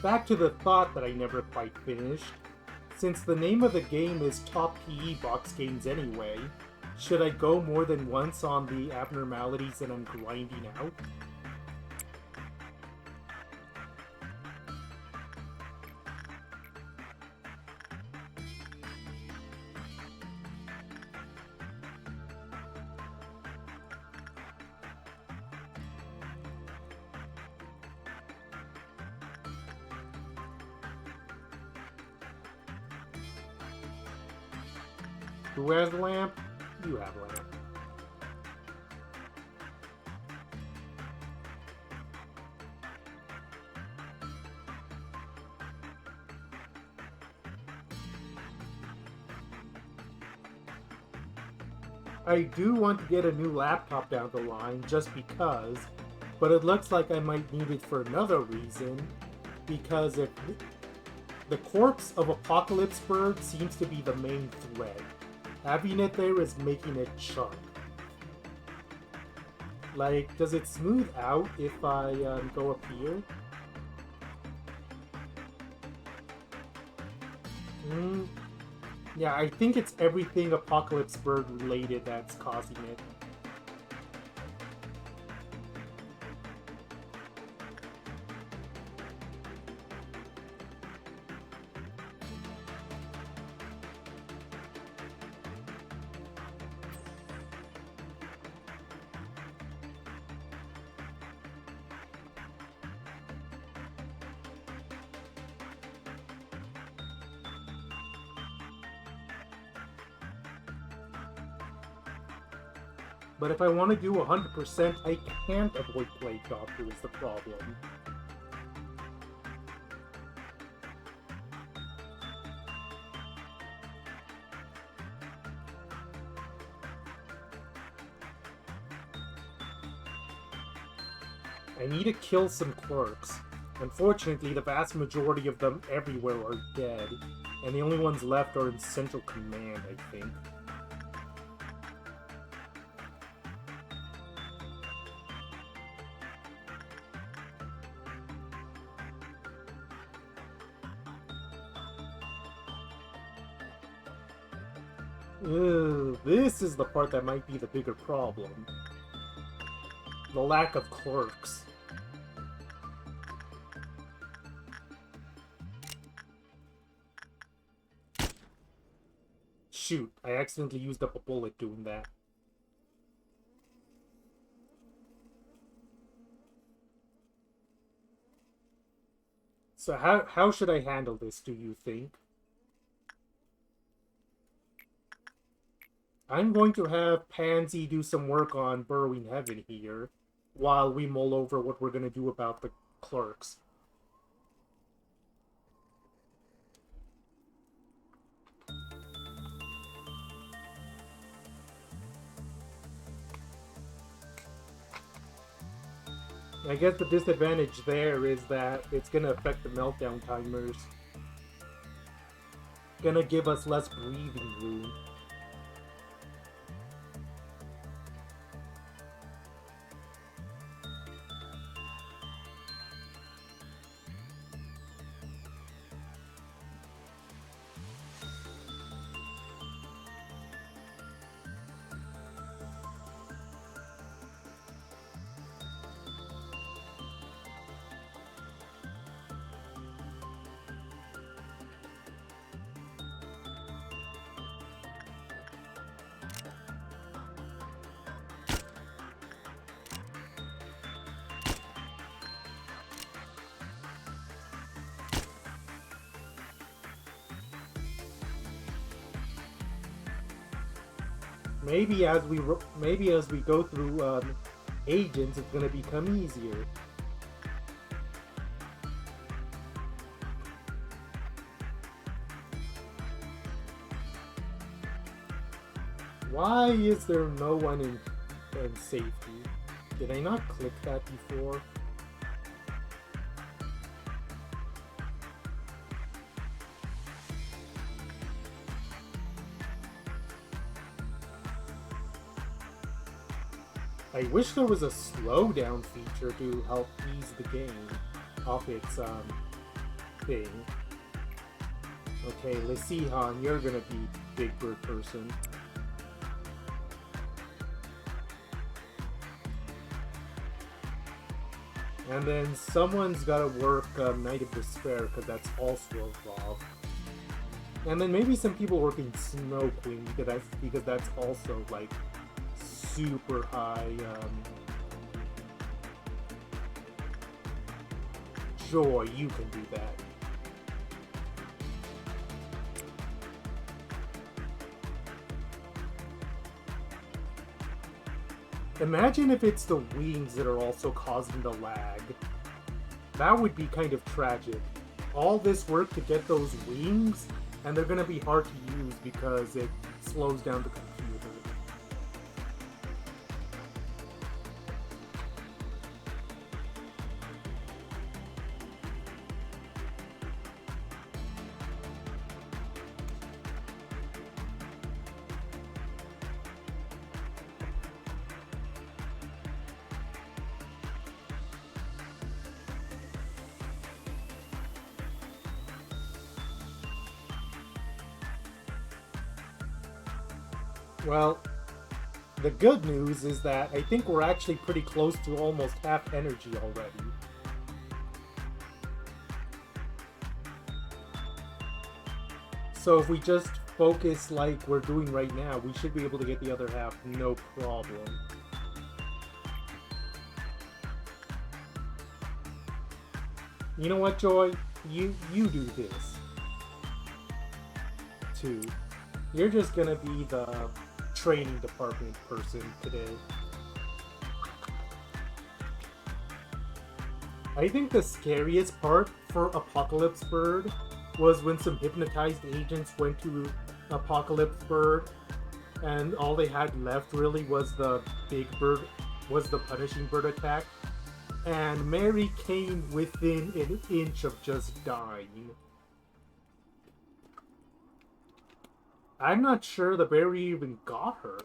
Speaker 1: Back to the thought that I never quite finished. Since the name of the game is Top PE Box Games anyway, should I go more than once on the abnormalities that I'm grinding out? Who has the lamp? You have a lamp. I do want to get a new laptop down the line just because, but it looks like I might need it for another reason, because if the corpse of Apocalypse Bird seems to be the main thread. Having it there is making it chunk. Like, does it smooth out if I go up here? Yeah, I think it's everything Apocalypse Bird related that's causing it. But if I want to do 100%, I can't avoid Plague Doctor is the problem. I need to kill some clerks. Unfortunately, the vast majority of them everywhere are dead, and the only ones left are in Central Command, I think. Ugh, this is the part that might be the bigger problem. The lack of clerks. Shoot, I accidentally used up a bullet doing that. So how should I handle this, do you think? I'm going to have Pansy do some work on Burrowing Heaven here, while we mull over what we're going to do about the clerks. I guess the disadvantage there is that it's going to affect the meltdown timers. Gonna give us less breathing room. Maybe as we go through agents, it's gonna become easier. Why is there no one in safety? Did I not click that before? I wish there was a slowdown feature to help ease the game off its thing. Okay, Lesihan, you're gonna be Big Bird person. And then someone's gotta work Night of Despair, because that's also involved. And then maybe some people working Snow Queen, because that's also like super high joy. You can do that. Imagine if it's the wings that are also causing the lag. That would be kind of tragic. All this work to get those wings, and they're gonna be hard to use because it slows down the computer. Well, the good news is that I think we're actually pretty close to almost half energy already. So if we just focus like we're doing right now, we should be able to get the other half no problem. You know what, Joy? You do this. Too. You're just gonna be the training department person today. I think the scariest part for Apocalypse Bird was when some hypnotized agents went to Apocalypse Bird and all they had left really was the Big Bird, was the Punishing Bird attack. And Mary came within an inch of just dying. I'm not sure the berry even got her.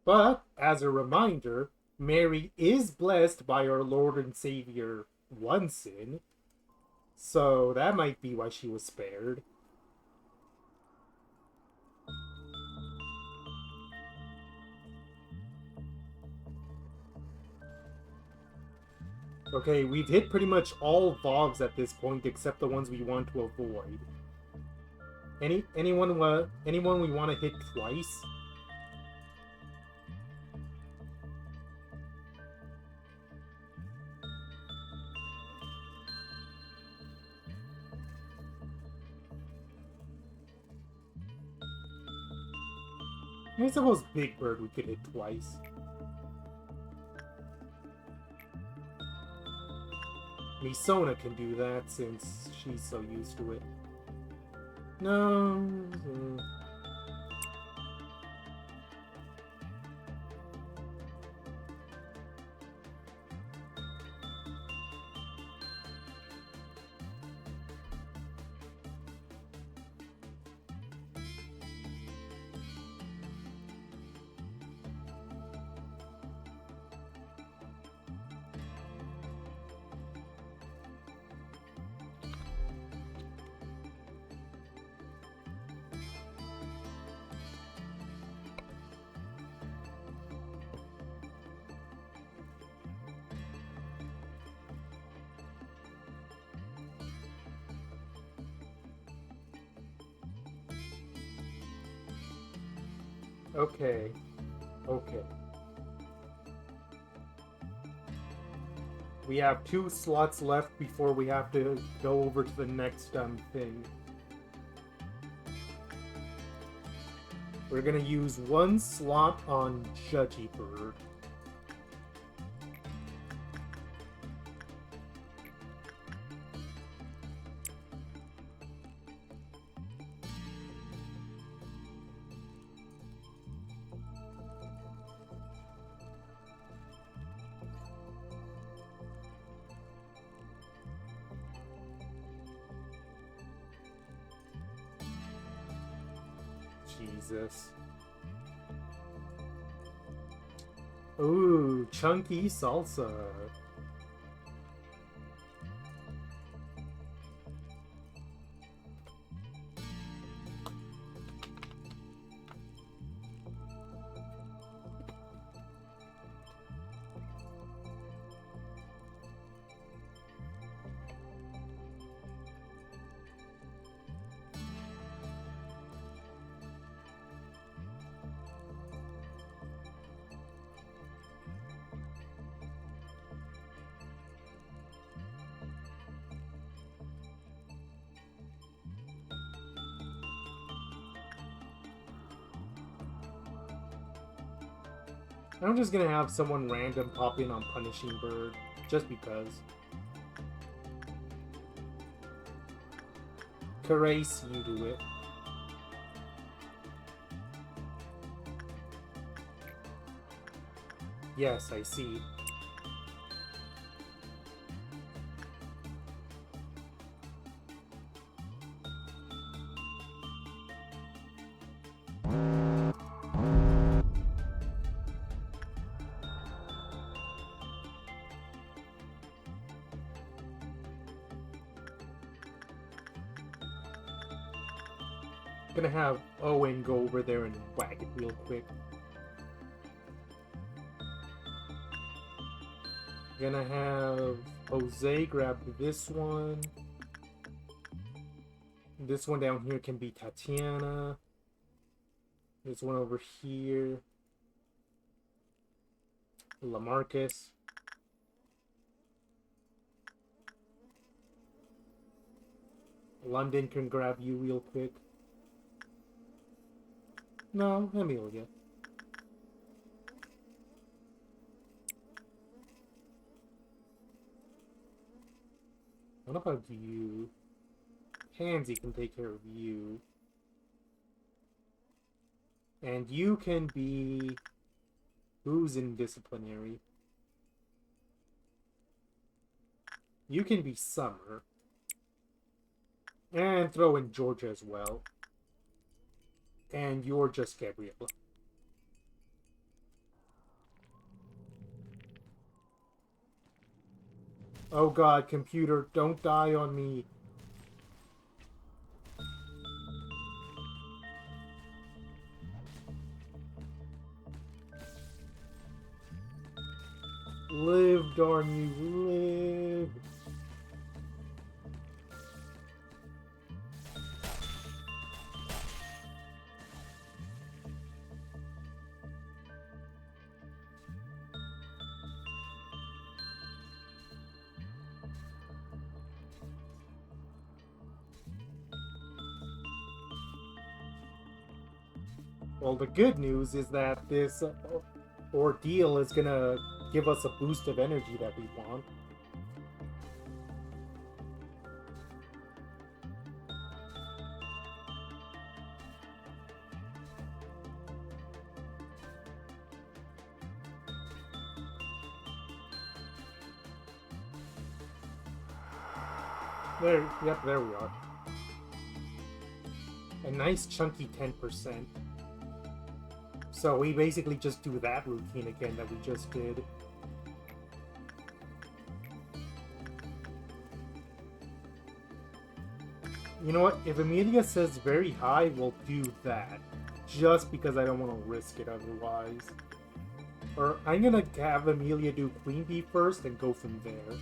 Speaker 1: But, as a reminder, Mary is blessed by our Lord and Savior Onsen, so that might be why she was spared. Okay, we've hit pretty much all VOVs at this point except the ones we want to avoid. Anyone we want to hit twice? I suppose Big Bird we could hit twice. Misona can do that since she's so used to it. No. Okay. Okay. We have 2 slots left before we have to go over to the next thing. We're gonna use 1 slot on Judgy Bird. Jesus. Ooh, chunky salsa. I'm just gonna have someone random pop in on Punishing Bird, just because. Carace, you do it. Yes, I see. Gonna have Owen go over there and whack it real quick. Gonna have Jose grab this one. This one down here can be Tatiana. This one over here. Lamarcus. London can grab you real quick. No, Amelia. What about you? Pansy can take care of you. And you can be... Who's in disciplinary? You can be Summer. And throw in Georgia as well. And you're just Gabriella. Oh god, computer, don't die on me. Live, darn you, live. Well, the good news is that this ordeal is gonna give us a boost of energy that we want. There, yep, there we are. A nice chunky 10%. So we basically just do that routine again that we just did. You know what? If Amelia says very high, we'll do that. Just because I don't want to risk it otherwise. Or I'm gonna have Amelia do Queen Bee first and go from there.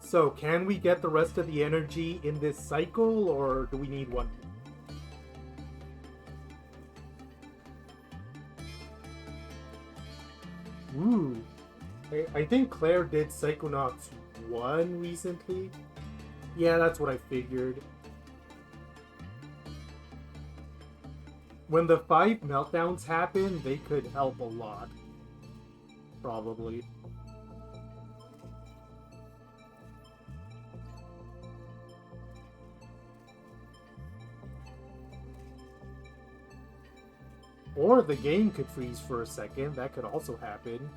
Speaker 1: So, can we get the rest of the energy in this cycle, or do we need one? Ooh. I think Claire did Psychonauts 1 recently. Yeah, that's what I figured. When the 5 meltdowns happen, they could help a lot. Probably. Or the game could freeze for a second. That could also happen.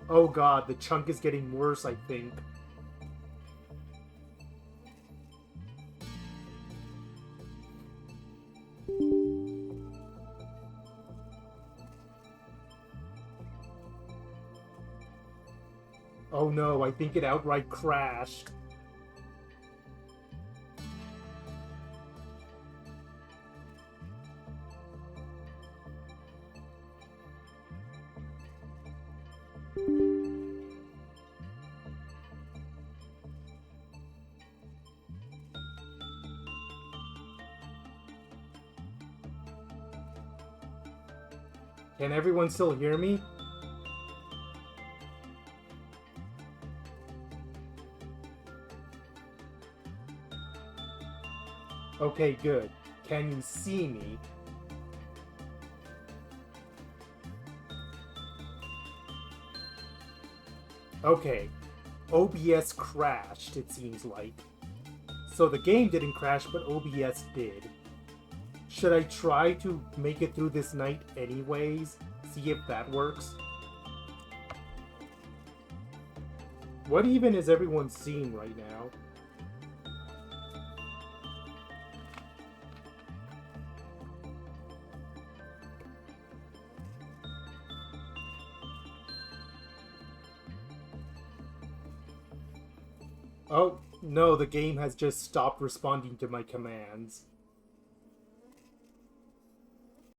Speaker 1: Oh god, the chunk is getting worse, I think. Oh no, I think it outright crashed. Can everyone still hear me? Okay, good. Can you see me? Okay. OBS crashed, it seems like. So the game didn't crash, but OBS did. Should I try to make it through this night anyways? See if that works? What even is everyone seeing right now? Oh, no, the game has just stopped responding to my commands.